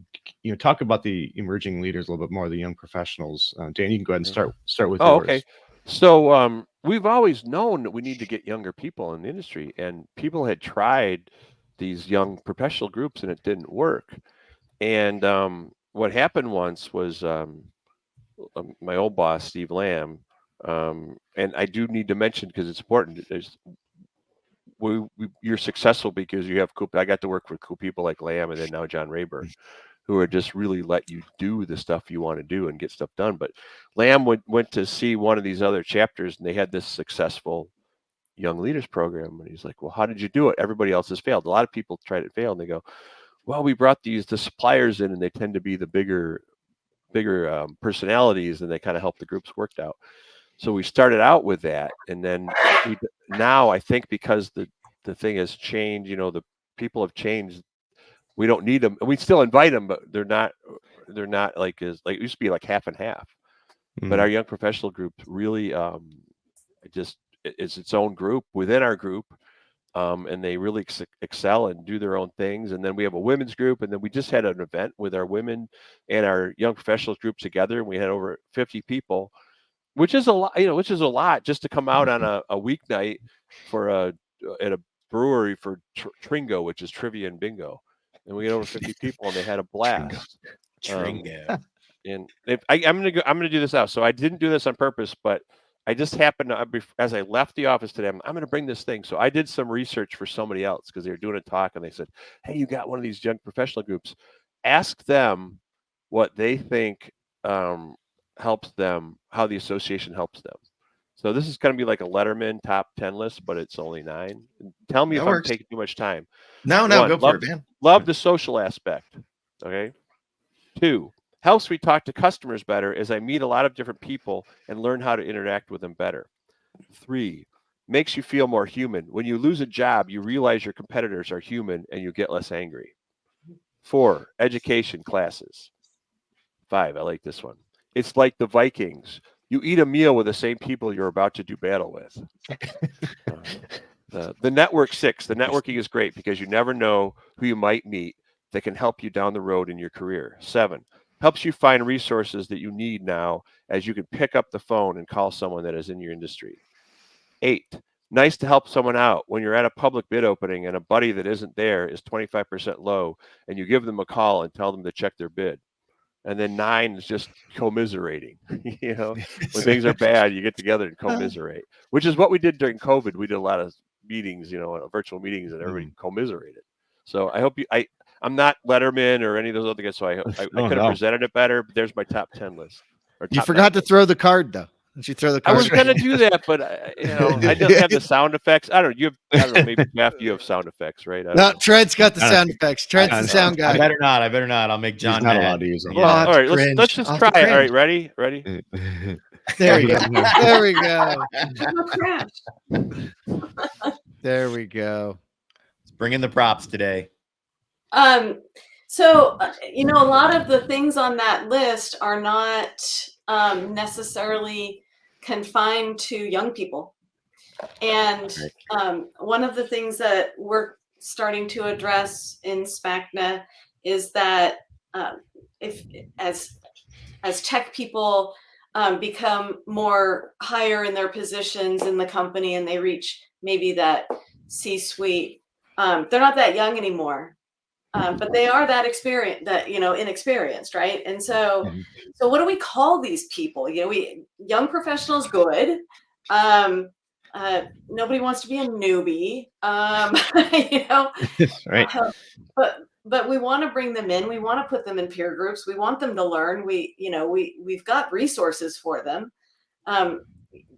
talk about the emerging leaders a little bit more, the young professionals? Dan, you can go ahead and start with yours. Okay. So we've always known that we need to get younger people in the industry, and people had tried these young professional groups, and it didn't work. And what happened once was my old boss, Steve Lamb, and I do need to mention because it's important. You're successful because you have cool. I got to work with cool people like Lamb, and then now John Rayburn, who are just really let you do the stuff you want to do and get stuff done. But Lamb went to see one of these other chapters, and they had this successful young leaders program, and he's like, well, how did you do it? Everybody else has failed. A lot of people tried it, failed, and they go, well, we brought the suppliers in, and they tend to be the bigger personalities, and they kind of help the groups worked out. So we started out with that, and then now I think because the thing has changed, the people have changed. We don't need them. We still invite them, but they're not like it used to be like half and half. But our young professional group really it's its own group within our group, and they really excel and do their own things. And then we have a women's group, and then we just had an event with our women and our young professionals group together, and we had over 50 people, which is a lot, just to come out on a weeknight at a brewery for Tringo, which is trivia and bingo, and we had over 50 people, and they had a blast. Tringo. And I'm gonna do this out. So I didn't do this on purpose, but I just happened to, as I left the office today, I'm going to bring this thing. So I did some research for somebody else because they were doing a talk, and they said, hey, you got one of these young professional groups. Ask them what they think helps them, how the association helps them. So this is going to be like a Letterman top 10 list, but it's only 9. Tell me if I'm taking too much time. No, go for it, man. Love the social aspect. Okay. 2, helps me talk to customers better as I meet a lot of different people and learn how to interact with them better. 3, makes you feel more human. When you lose a job, you realize your competitors are human and you get less angry. 4, education classes. 5, I like this one. It's like the Vikings. You eat a meal with the same people you're about to do battle with. The network 6, the networking is great because you never know who you might meet that can help you down the road in your career. 7, helps you find resources that you need now as you can pick up the phone and call someone that is in your industry. 8, nice to help someone out when you're at a public bid opening and a buddy that isn't there is 25% low, and you give them a call and tell them to check their bid. And then 9 is just commiserating. When things are bad, you get together and commiserate, which is what we did during COVID. We did a lot of meetings, virtual meetings, and everybody commiserated. So I hope I'm not Letterman or any of those other guys, so I could have presented it better, but there's my top 10 list. You forgot to throw the card, though. Did you throw the card? I was going to do that, but I don't have the sound effects. I don't know. Maybe Jeff, you have sound effects, right? No, Trent's got the sound effects. Trent's the sound guy. I better not. I'll make John not mad. allowed to use them. Well, all right, let's just try it. All right, ready? There we go. There we go. No crash. There we go. Let's bring in the props today. So a lot of the things on that list are not necessarily confined to young people. And one of the things that we're starting to address in SMACNA is that if as tech people become more higher in their positions in the company and they reach maybe that C-suite, they're not that young anymore. But they are that inexperienced, right? And so what do we call these people? Young professionals, good. Nobody wants to be a newbie, Right. But we want to bring them in. We want to put them in peer groups. We want them to learn. We've got resources for them.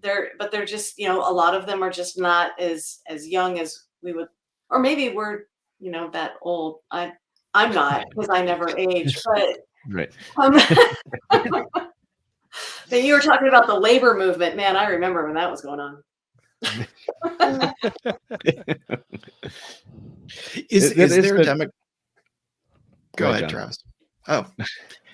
They're just, a lot of them are just not as young as we would, or maybe we're that old. I'm not, because I never aged, but Right. Then you were talking about the labor movement, man. I remember when that was going on. Is there a Go Go ahead, John. Travis. Oh,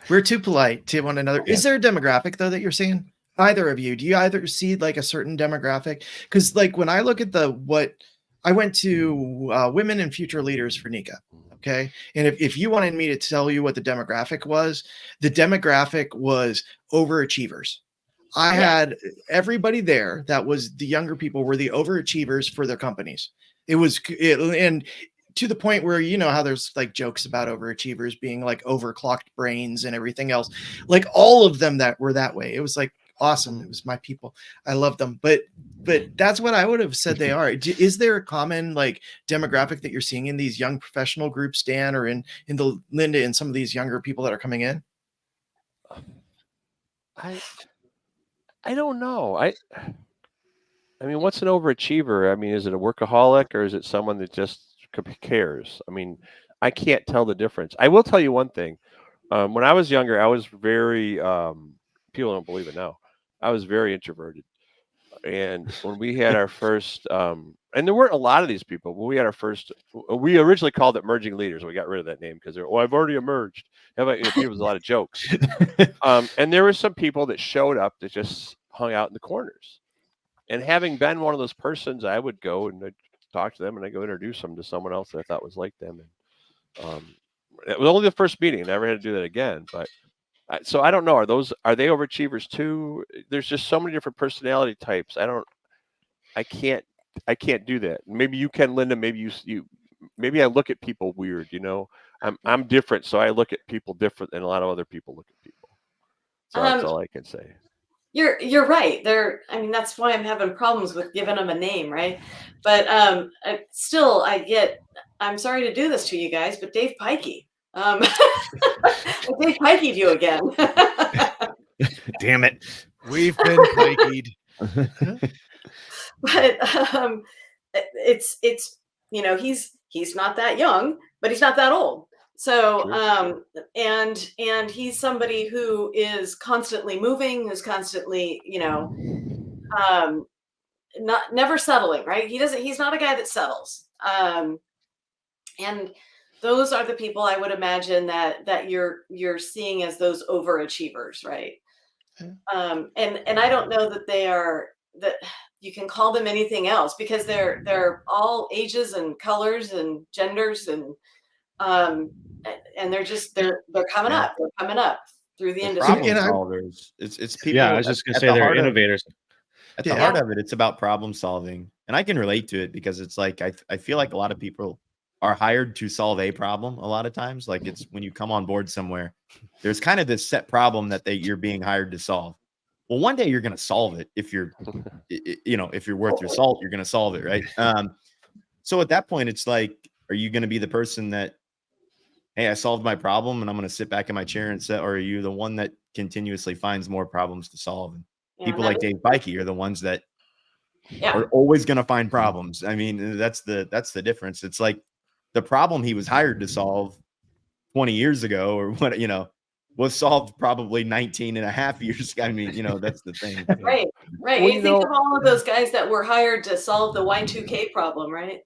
we're too polite to one another. Yeah. Is there a demographic though that you're seeing? Either of you, do you either see like a certain demographic? Because like when I look at what I went to Women and Future Leaders for NICA. Okay. And if you wanted me to tell you what the demographic was overachievers. I had everybody there that was the younger people were the overachievers for their companies. And to the point where, you know, how there's like jokes about overachievers being like overclocked brains and everything else, like all of them that were that way. It was like awesome. It was my people. I love them. But that's what I would have said they are. Is there a common like demographic that you're seeing in these young professional groups, Dan, or in the Linda and some of these younger people that are coming in? I don't know. I mean, what's an overachiever? I mean, is it a workaholic or is it someone that just cares? I mean, I can't tell the difference. I will tell you one thing. When I was younger, I was very, people don't believe it now, I was very introverted. And when we had our first, and there weren't a lot of these people, when we had our first, we originally called it merging leaders. We got rid of that name because I've already emerged. It was a lot of jokes. And there were some people that showed up that just hung out in the corners. And having been one of those persons, I would go and I'd talk to them and I'd go introduce them to someone else that I thought was like them. And it was only the first meeting. I never had to do that again. But so I don't know. Are they overachievers too? There's just so many different personality types. I can't do that. Maybe you can, Linda. Maybe maybe I look at people weird. You know, I'm different, so I look at people different than a lot of other people look at people. So that's all I can say. You're right. I mean, that's why I'm having problems with giving them a name, right? But I'm sorry to do this to you guys, but Dave Pikey. Dave Pikey'd you again. Damn it. We've been pikeyed. But it's you know, he's not that young, but he's not that old. So and he's somebody who is constantly moving, who's constantly, you know, never settling, right? He's not a guy that settles. And those are the people I would imagine that you're seeing as those overachievers, right? And I don't know that that you can call them anything else because they're all ages and colors and genders and they're coming up. They're coming up through the industry. Problem solvers. It's people. Yeah, I was just gonna say they're innovators. At the heart of it, it's about problem solving, and I can relate to it because it's like I feel like a lot of people are hired to solve a problem. A lot of times, like it's when you come on board somewhere, there's kind of this set problem that you're being hired to solve. Well, one day you're going to solve it if you're, you know, if you're worth your salt, you're going to solve it, right? So at that point, it's like, are you going to be the person that, hey, I solved my problem and I'm going to sit back in my chair and sit, or are you the one that continuously finds more problems to solve? And people like Dave Pikey are the ones that are always going to find problems. I mean, that's the difference. It's like the problem he was hired to solve 20 years ago or what, you know, was solved probably 19 and a half years. I mean, you know, that's the thing. Right. Well, you think of all of those guys that were hired to solve the Y2K problem, right?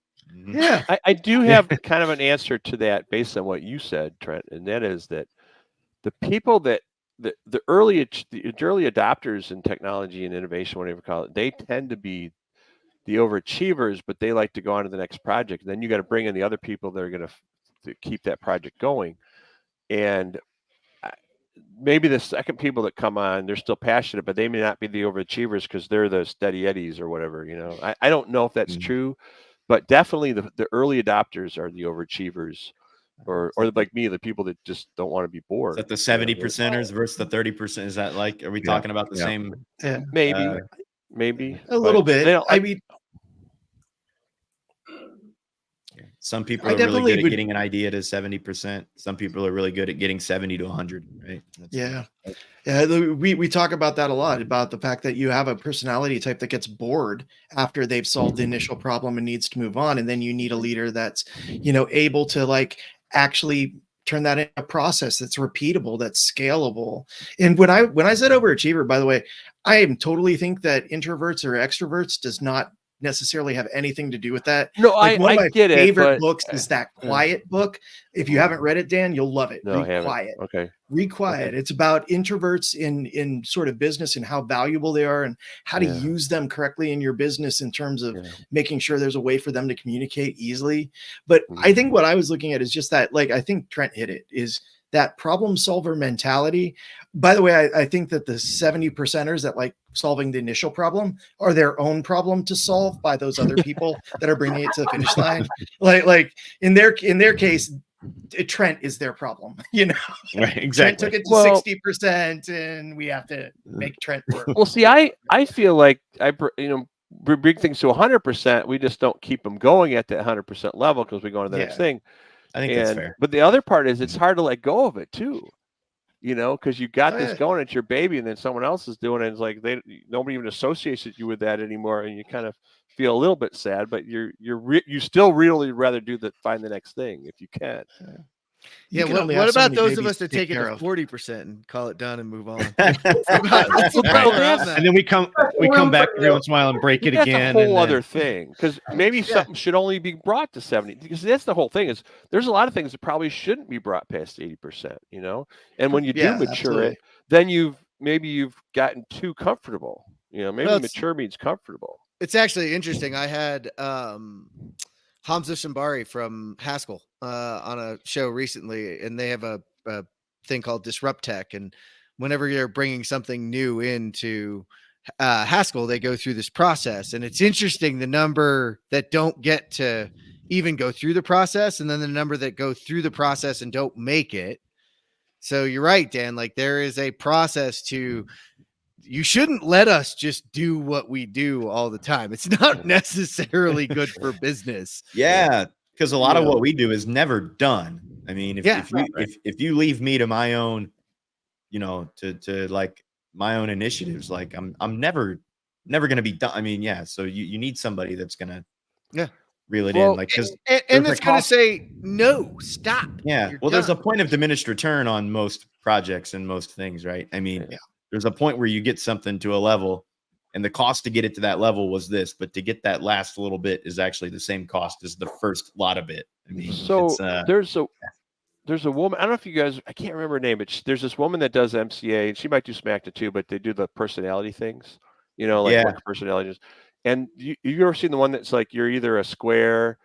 Yeah. I do have kind of an answer to that based on what you said, Trent, and that is that the people that the early adopters in technology and innovation, whatever you call it, they tend to be the overachievers, but they like to go on to the next project. And then you got to bring in the other people that are going to keep that project going. And maybe the second people that come on, they're still passionate, but they may not be the overachievers because they're the steady eddies or whatever. You know, I don't know if that's true, but definitely the early adopters are the overachievers, or like me, the people that just don't want to be bored. Is that the 70%ers versus the 30%? Is that like, are we talking about the same? Yeah, maybe a little bit. I mean, some people are really good at getting an idea to 70%. Some people are really good at getting 70 to 100, right? We talk about that a lot, about the fact that you have a personality type that gets bored after they've solved the initial problem and needs to move on. And then you need a leader that's, you know, able to like actually turn that into a process that's repeatable, that's scalable. And when I said overachiever, by the way, I totally think that introverts or extroverts does not necessarily have anything to do with that. No, like one of my get favorite it, books is that Quiet book. If you haven't read it, Dan, you'll love it. No, Read Quiet. Okay. Read Quiet. Okay. It's about introverts in sort of business and how valuable they are and how to use them correctly in your business in terms of making sure there's a way for them to communicate easily. But I think what I was looking at is just that, like, I think Trent hit it, is that problem solver mentality. By the way, I think that the 70%ers that like solving the initial problem are their own problem to solve by those other people that are bringing it to the finish line. Like in their case, Trent is their problem, you know. Right, exactly. Trent took it to Well- 60%, and we have to make Trent work. Well, see, I feel like we bring things to 100%. We just don't keep them going at that 100% level because we go on to the next Yeah. thing. I think that's fair. But the other part is it's hard to let go of it too, you know, because you got Oh, this yeah. going, it's your baby, and then someone else is doing it. It's like nobody even associates you with that anymore, and you kind of feel a little bit sad. But you still really rather find the next thing if you can. You Yeah, can what only have so about many those of babies us that to take it care to of. 40% and call it done and move on? Right. And then we come back every once in a while and break it That's again. a whole and other then, thing, because maybe something should only be brought to 70, because that's the whole thing. Is there's a lot of things that probably shouldn't be brought past 80%, you know. And when you do Yeah, mature absolutely. it, then you've gotten too comfortable, you know. Maybe Well, it's- mature means comfortable. It's actually interesting. I had Hamza Shambari from Haskell on a show recently, and they have a thing called Disrupt Tech. And whenever you're bringing something new into Haskell, they go through this process. And it's interesting the number that don't get to even go through the process, and then the number that go through the process and don't make it. So you're right, Dan. Like there is a process to. You shouldn't let us just do what we do all the time. It's not necessarily good for business. Yeah, because a lot You of know. what we do is never done. I mean, if you leave me to my own, you know, to like my own initiatives, like I'm never gonna be done. I mean, yeah. So you need somebody that's gonna reel it in, like because And it's going to say no, stop. yeah. You're Well, there's a done. point of diminished return on most projects and most things, right? I mean, there's a point where you get something to a level, and the cost to get it to that level was this, but to get that last little bit is actually the same cost as the first lot of it. I mean, So it's, there's a woman. I don't know if you guys. I can't remember her name, but there's this woman that does MCA, and she might do SMACNA too. But they do the personality things, you know, like Yeah. what personality is. And you ever seen the one that's like you're either a square,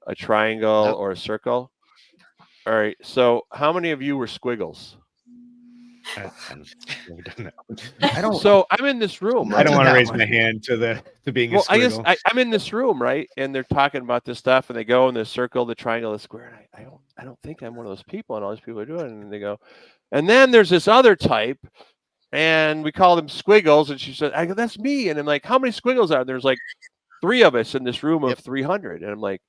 a triangle, Nope. or a circle? All right. So how many of you were squiggles? I don't. So I'm in this room. I don't right? want to that raise one. my hand to being Well, a squiggle. I'm in this room, right? And they're talking about this stuff, and they go in the circle, the triangle, the square. And I don't think I'm one of those people, and all these people are doing it. And they go, and then there's this other type, and we call them squiggles. And she said, I go, that's me. And I'm like, how many squiggles are there? There's like 3 of us in this room of 300. And I'm like,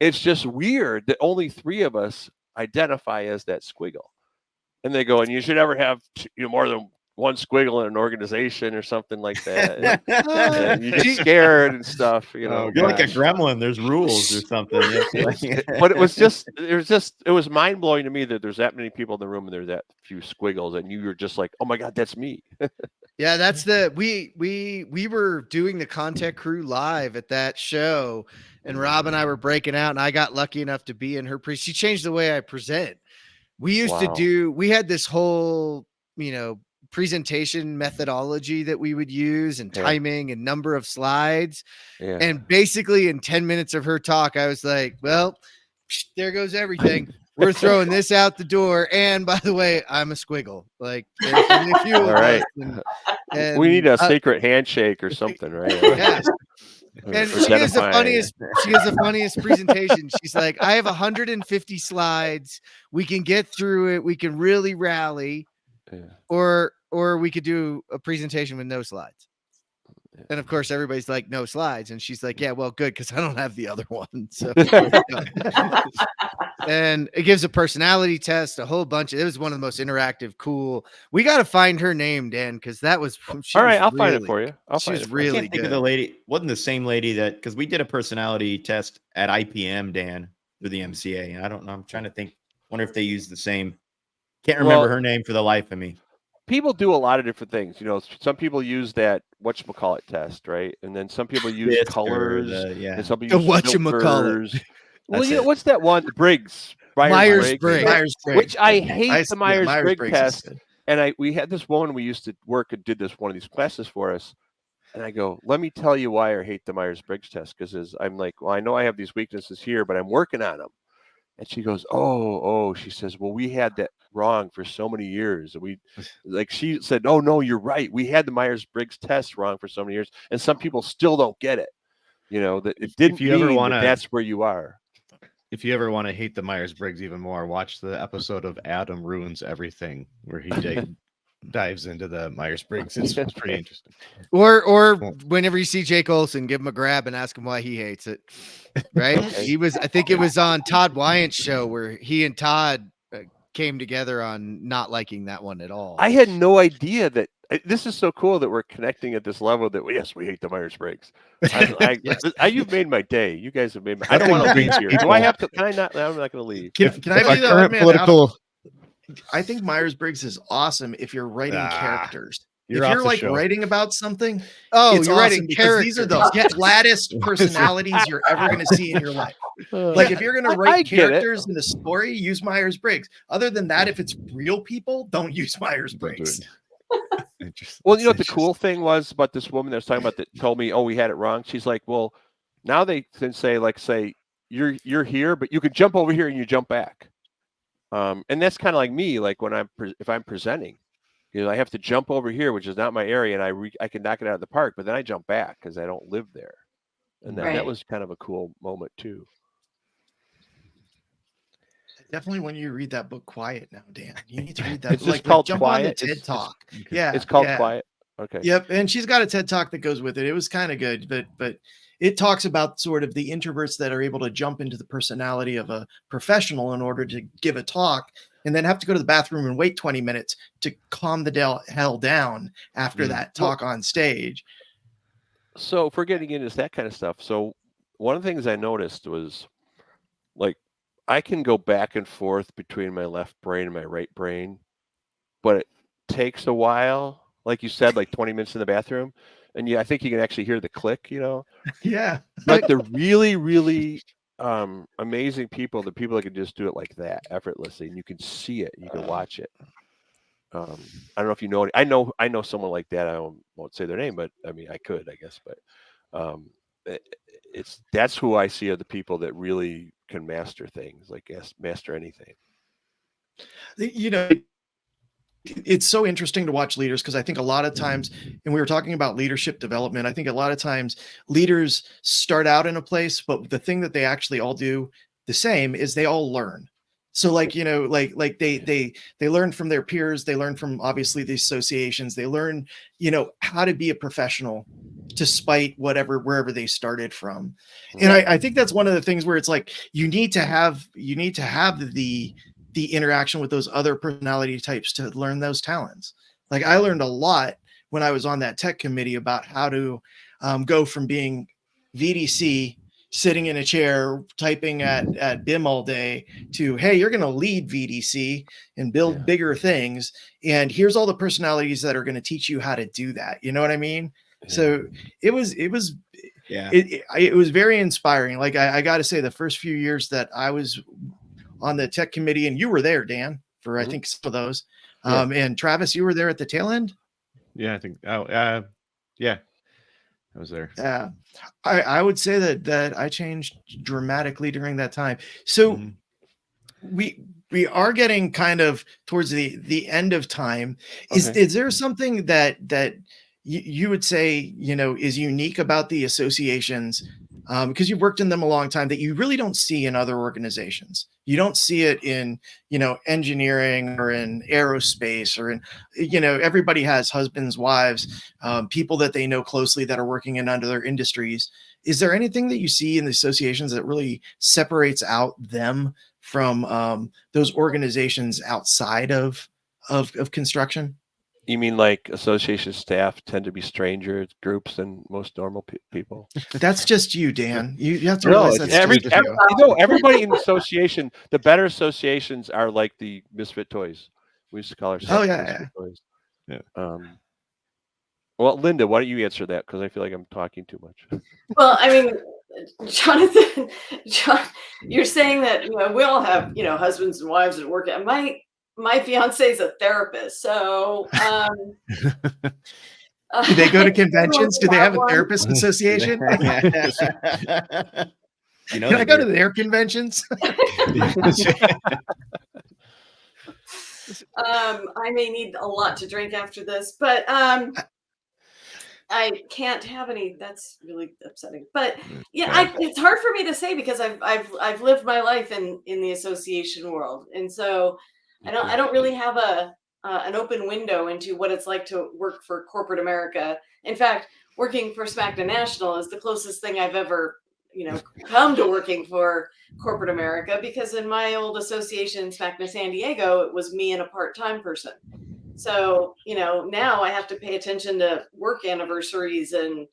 it's just weird that only 3 of us identify as that squiggle. And they go, and you should never have more than one squiggle in an organization or something like that. And you get scared and stuff, you know. You're like a gremlin. There's rules or something. But it was mind blowing to me that there's that many people in the room and there's that few squiggles, and you were just like, oh my God, that's me. Yeah, that's we were doing the Content Crew live at that show, and Rob and I were breaking out, and I got lucky enough to be in her she changed the way I present. We used to we had this whole, you know, presentation methodology that we would use, and timing and number of slides. Yeah. And basically in 10 minutes of her talk, I was like, well, there goes everything. We're throwing this out the door. And by the way, I'm a squiggle. Like there's only a few of All right. us. And We need a secret handshake or something, right? Yeah. And she has the funniest presentation. She's like, I have 150 slides. We can get through it. We can really rally. Or we could do a presentation with no slides. And of course, everybody's like, no slides. And she's like, yeah, well, good, because I don't have the other one. So and it gives a personality test, a whole bunch. It was one of the most interactive, cool. We got to find her name, Dan, because that was all right. I'll find it for you. She was I really can't think good. of the lady. Wasn't the same lady that, because we did a personality test at IPM, Dan, through the MCA. And I don't know. I'm trying to think. Wonder if they use the same. Can't remember her name for the life of me. People do a lot of different things. You know, some people use that whatchamacallit test, right? And then some people use Disc colors. And some people The use whatchamacallit. filters. Well, you know, what's that one? Briggs. Myers-Briggs. Which I hate the Myers-Briggs test. Is good. And we had this woman we used to work and did one of these classes for us. And I go, let me tell you why I hate the Myers-Briggs test. Because I'm like, well, I know I have these weaknesses here, but I'm working on them. And she goes, oh, she says, well, we had that wrong for so many years. She said, oh, no, you're right. We had the Myers-Briggs test wrong for so many years. And some people still don't get it. That it didn't mean that's where you are. If you ever want to hate the Myers-Briggs even more, watch the episode of Adam Ruins Everything, where he dives into the Myers-Briggs. It's pretty interesting. Or whenever you see Jake Olson, give him a grab and ask him why he hates it. Right? I think it was on Todd Wyant's show where he and Todd came together on not liking that one at all. I had no idea that. This is so cool that we're connecting at this level that yes, we hate the Myers-Briggs. You've made my day. You guys have made my. I don't want to leave here. Do I have to? Can I not? I'm not going to leave. Can I be the current political? I think Myers-Briggs is awesome if you're writing characters. If you're like writing about something, you're writing characters. These are the flattest personalities you're ever going to see in your life. Like if you're going to write characters in a story, use Myers-Briggs. Other than that, if it's real people, don't use Myers-Briggs. Well, you know what the cool thing was about this woman that was talking about that told me, oh, we had it wrong. She's like, well, now they can say you're here, but you can jump over here and you jump back. And that's kind of like me, like when if I'm presenting, I have to jump over here, which is not my area, and I can knock it out of the park, but then I jump back because I don't live there. And that was kind of a cool moment too. Definitely when you read that book, Quiet now, Dan. You need to read that. It's called jump Quiet. On the TED Talk. It's called Quiet. Okay. Yep, and she's got a TED Talk that goes with it. It was kind of good, but it talks about sort of the introverts that are able to jump into the personality of a professional in order to give a talk, and then have to go to the bathroom and wait 20 minutes to calm the hell down after that talk on stage. So if we're getting into that kind of stuff, so one of the things I noticed was like I can go back and forth between my left brain and my right brain, but it takes a while. Like you said, like 20 minutes in the bathroom. And I think you can actually hear the click, Yeah. But the really, really amazing people, the people that can just do it like that effortlessly, and you can see it, you can watch it. I don't know if you know it. I know someone like that. I won't say their name, but I mean, I could, I guess. But that's who I see are the people that really can master things, like master anything. It's so interesting to watch leaders because I think a lot of times, and we were talking about leadership development, I think a lot of times leaders start out in a place, but the thing that they actually all do the same is they all learn. So like they learn from their peers, they learn from obviously the associations, they learn, how to be a professional despite wherever they started from. And I think that's one of the things where it's like you need to have the interaction with those other personality types to learn those talents. Like I learned a lot when I was on that tech committee about how to go from being VDC, sitting in a chair, typing at BIM all day to, hey, you're going to lead VDC and build bigger things. And here's all the personalities that are going to teach you how to do that. You know what I mean? Yeah. So it was very inspiring. Like I got to say the first few years that I was on the tech committee, and you were there, Dan, for I think some of those. And Travis, you were there at the tail end. Yeah, I think. I was there. Yeah, I would say that I changed dramatically during that time. So we are getting kind of towards the end of time. Is there something that you would say is unique about the associations? Because you've worked in them a long time that you really don't see in other organizations. You don't see it in, engineering or in aerospace or in, everybody has husbands, wives, people that they know closely that are working in other industries. Is there anything that you see in the associations that really separates out them from those organizations outside of construction? You mean like association staff tend to be stranger groups than most normal people? That's just you, Dan. You have to realize that's everybody in the association. The better associations are like the misfit toys. We used to call ourselves. Misfit toys. Yeah. Well, Linda, why don't you answer that? Because I feel like I'm talking too much. Well, I mean, Jonathan, you're saying that we all have husbands and wives at work. My fiance is a therapist, so do they go to conventions? Do they have a therapist association? You know, Can they I go do. to their conventions? I may need a lot to drink after this, but I can't have any. That's really upsetting. But yeah, it's hard for me to say because I've lived my life in the association world, and so I don't really have an open window into what it's like to work for corporate America. In fact, working for SMACNA National is the closest thing I've ever come to working for corporate America, because in my old association, SMACNA San Diego, it was me and a part-time person. So, now I have to pay attention to work anniversaries and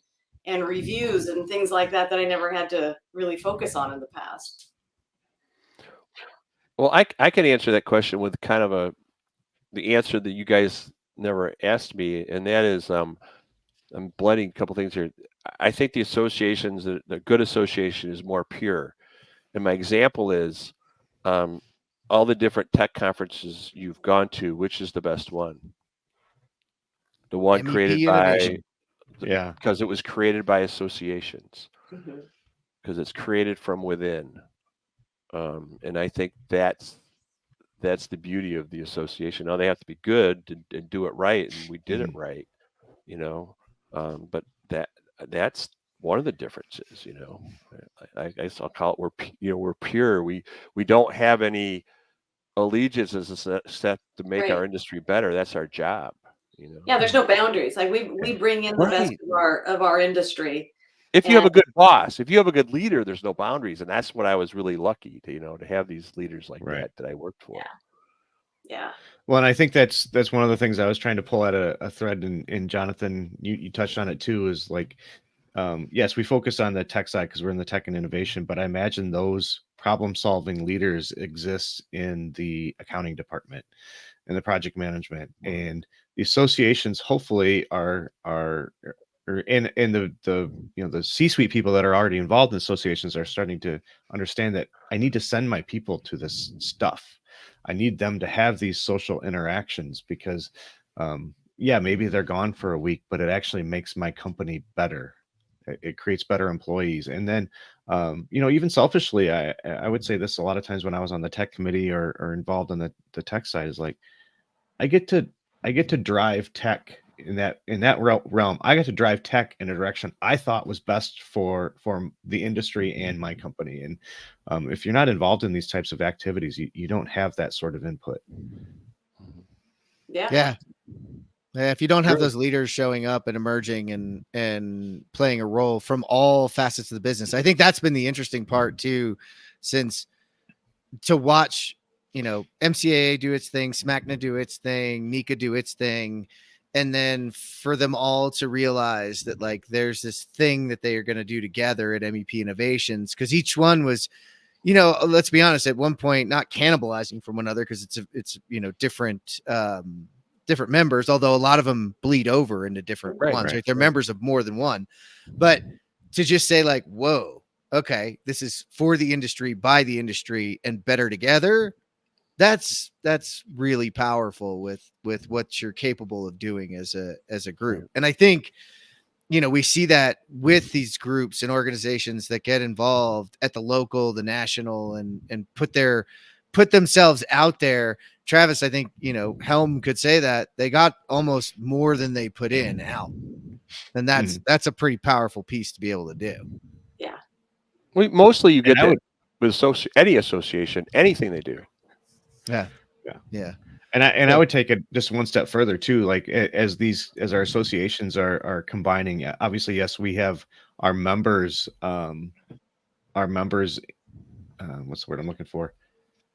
reviews and things like that I never had to really focus on in the past. Well, I can answer that question with kind of the answer that you guys never asked me, and that is I'm blending a couple things here. I think the associations, the good association is more pure. And my example is all the different tech conferences you've gone to, which is the best one? The one MEP created Innovation. Yeah. because it was created by associations, Mhm. because it's created from within. And I think that's the beauty of the association. Now they have to be good and do it right, and we did it right, but that's one of the differences. I guess I'll call it we're pure. We don't have any allegiances set to make Right. our industry better. That's our job. Yeah, there's no boundaries. Like we bring in the best of our industry. If you have a good boss, if you have a good leader, there's no boundaries, and that's what I was really lucky to have these leaders like that I worked for. Yeah. Well, and I think that's one of the things I was trying to pull at a thread in Jonathan. You touched on it too, is like, yes, we focus on the tech side because we're in the tech and innovation, but I imagine those problem-solving leaders exist in the accounting department and the project management, and the associations hopefully are and the C-suite people that are already involved in associations are starting to understand that I need to send my people to this stuff. I need them to have these social interactions because, maybe they're gone for a week, but it actually makes my company better. It creates better employees. And then, even selfishly, I would say this a lot of times when I was on the tech committee or involved in the tech side, is like, I get to drive tech in that realm. I got to drive tech in a direction I thought was best for the industry and my company. And if you're not involved in these types of activities, you don't have that sort of input. Yeah. If you don't have those leaders showing up and emerging and playing a role from all facets of the business, I think that's been the interesting part too, since to watch, MCAA do its thing, SMACNA do its thing, NICA do its thing. And then for them all to realize that like there's this thing that they are going to do together at MEP Innovations, because each one was, let's be honest, at one point not cannibalizing from one another, because it's different members, although a lot of them bleed over into different ones, right? They're members of more than one. But to just say like, whoa, okay, this is for the industry, by the industry, and better together, that's really powerful with what you're capable of doing as a group. And I think, we see that with these groups and organizations that get involved at the local, the national, and put themselves out there. Travis, I think, Helm could say that they got almost more than they put in out. And that's a pretty powerful piece to be able to do. Yeah. Mostly you get that with any association, anything they do. Yeah. And I would take it just one step further too. Like as our associations are combining, obviously, yes, we have our members, what's the word I'm looking for?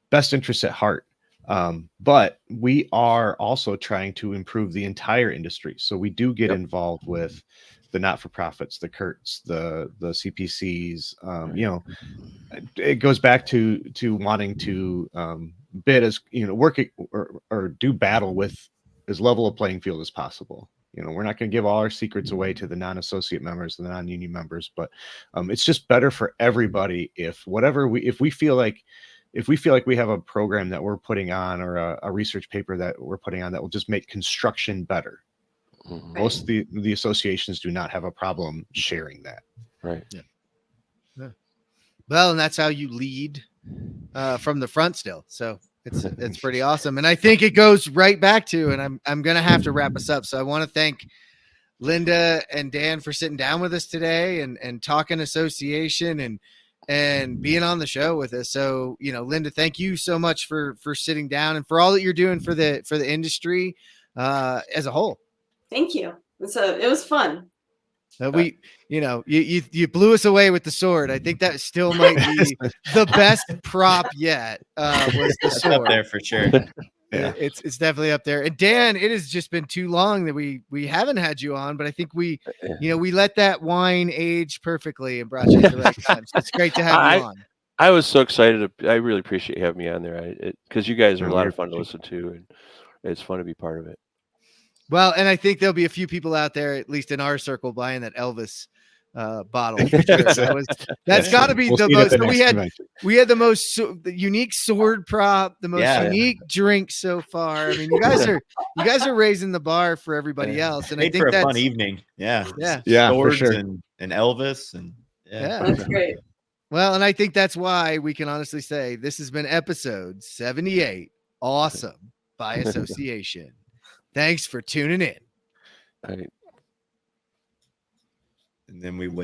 Best interests at heart. But we are also trying to improve the entire industry. So we do get involved with the not-for-profits, the CURTs, the CPCs. It goes back to wanting to bid as work or do battle with as level a playing field as possible. We're not going to give all our secrets away to the non-associate members and the non-union members, but it's just better for everybody if we feel like we have a program that we're putting on or a research paper that we're putting on that will just make construction better. Most of the associations do not have a problem sharing that. Right. Yeah. Well, and that's how you lead from the front still. So it's pretty awesome. And I think it goes right back to, and I'm gonna have to wrap us up. So I want to thank Linda and Dan for sitting down with us today and talking association and being on the show with us. So, Linda, thank you so much for sitting down and for all that you're doing for the industry as a whole. Thank you. It was fun. You blew us away with the sword. I think that still might be the best prop yet. Was the sword up there for sure? Yeah, it's definitely up there. And Dan, it has just been too long that we haven't had you on, but I think we let that wine age perfectly and brought you at the right time. So it's great to have you on. I was so excited. I really appreciate you having me on there because you guys are a lot of fun to listen to, and it's fun to be part of it. Well, and I think there'll be a few people out there, at least in our circle, buying that Elvis bottle. For sure. That's got to be the most. So we had the most the unique sword prop, the most unique drink so far. I mean, you guys are raising the bar for everybody else, and I think for a that's fun evening. Yeah, for sure. and Elvis, and That's great. Well, and I think that's why we can honestly say this has been episode 78. Awesome by association. Thanks for tuning in. All right. then we wait.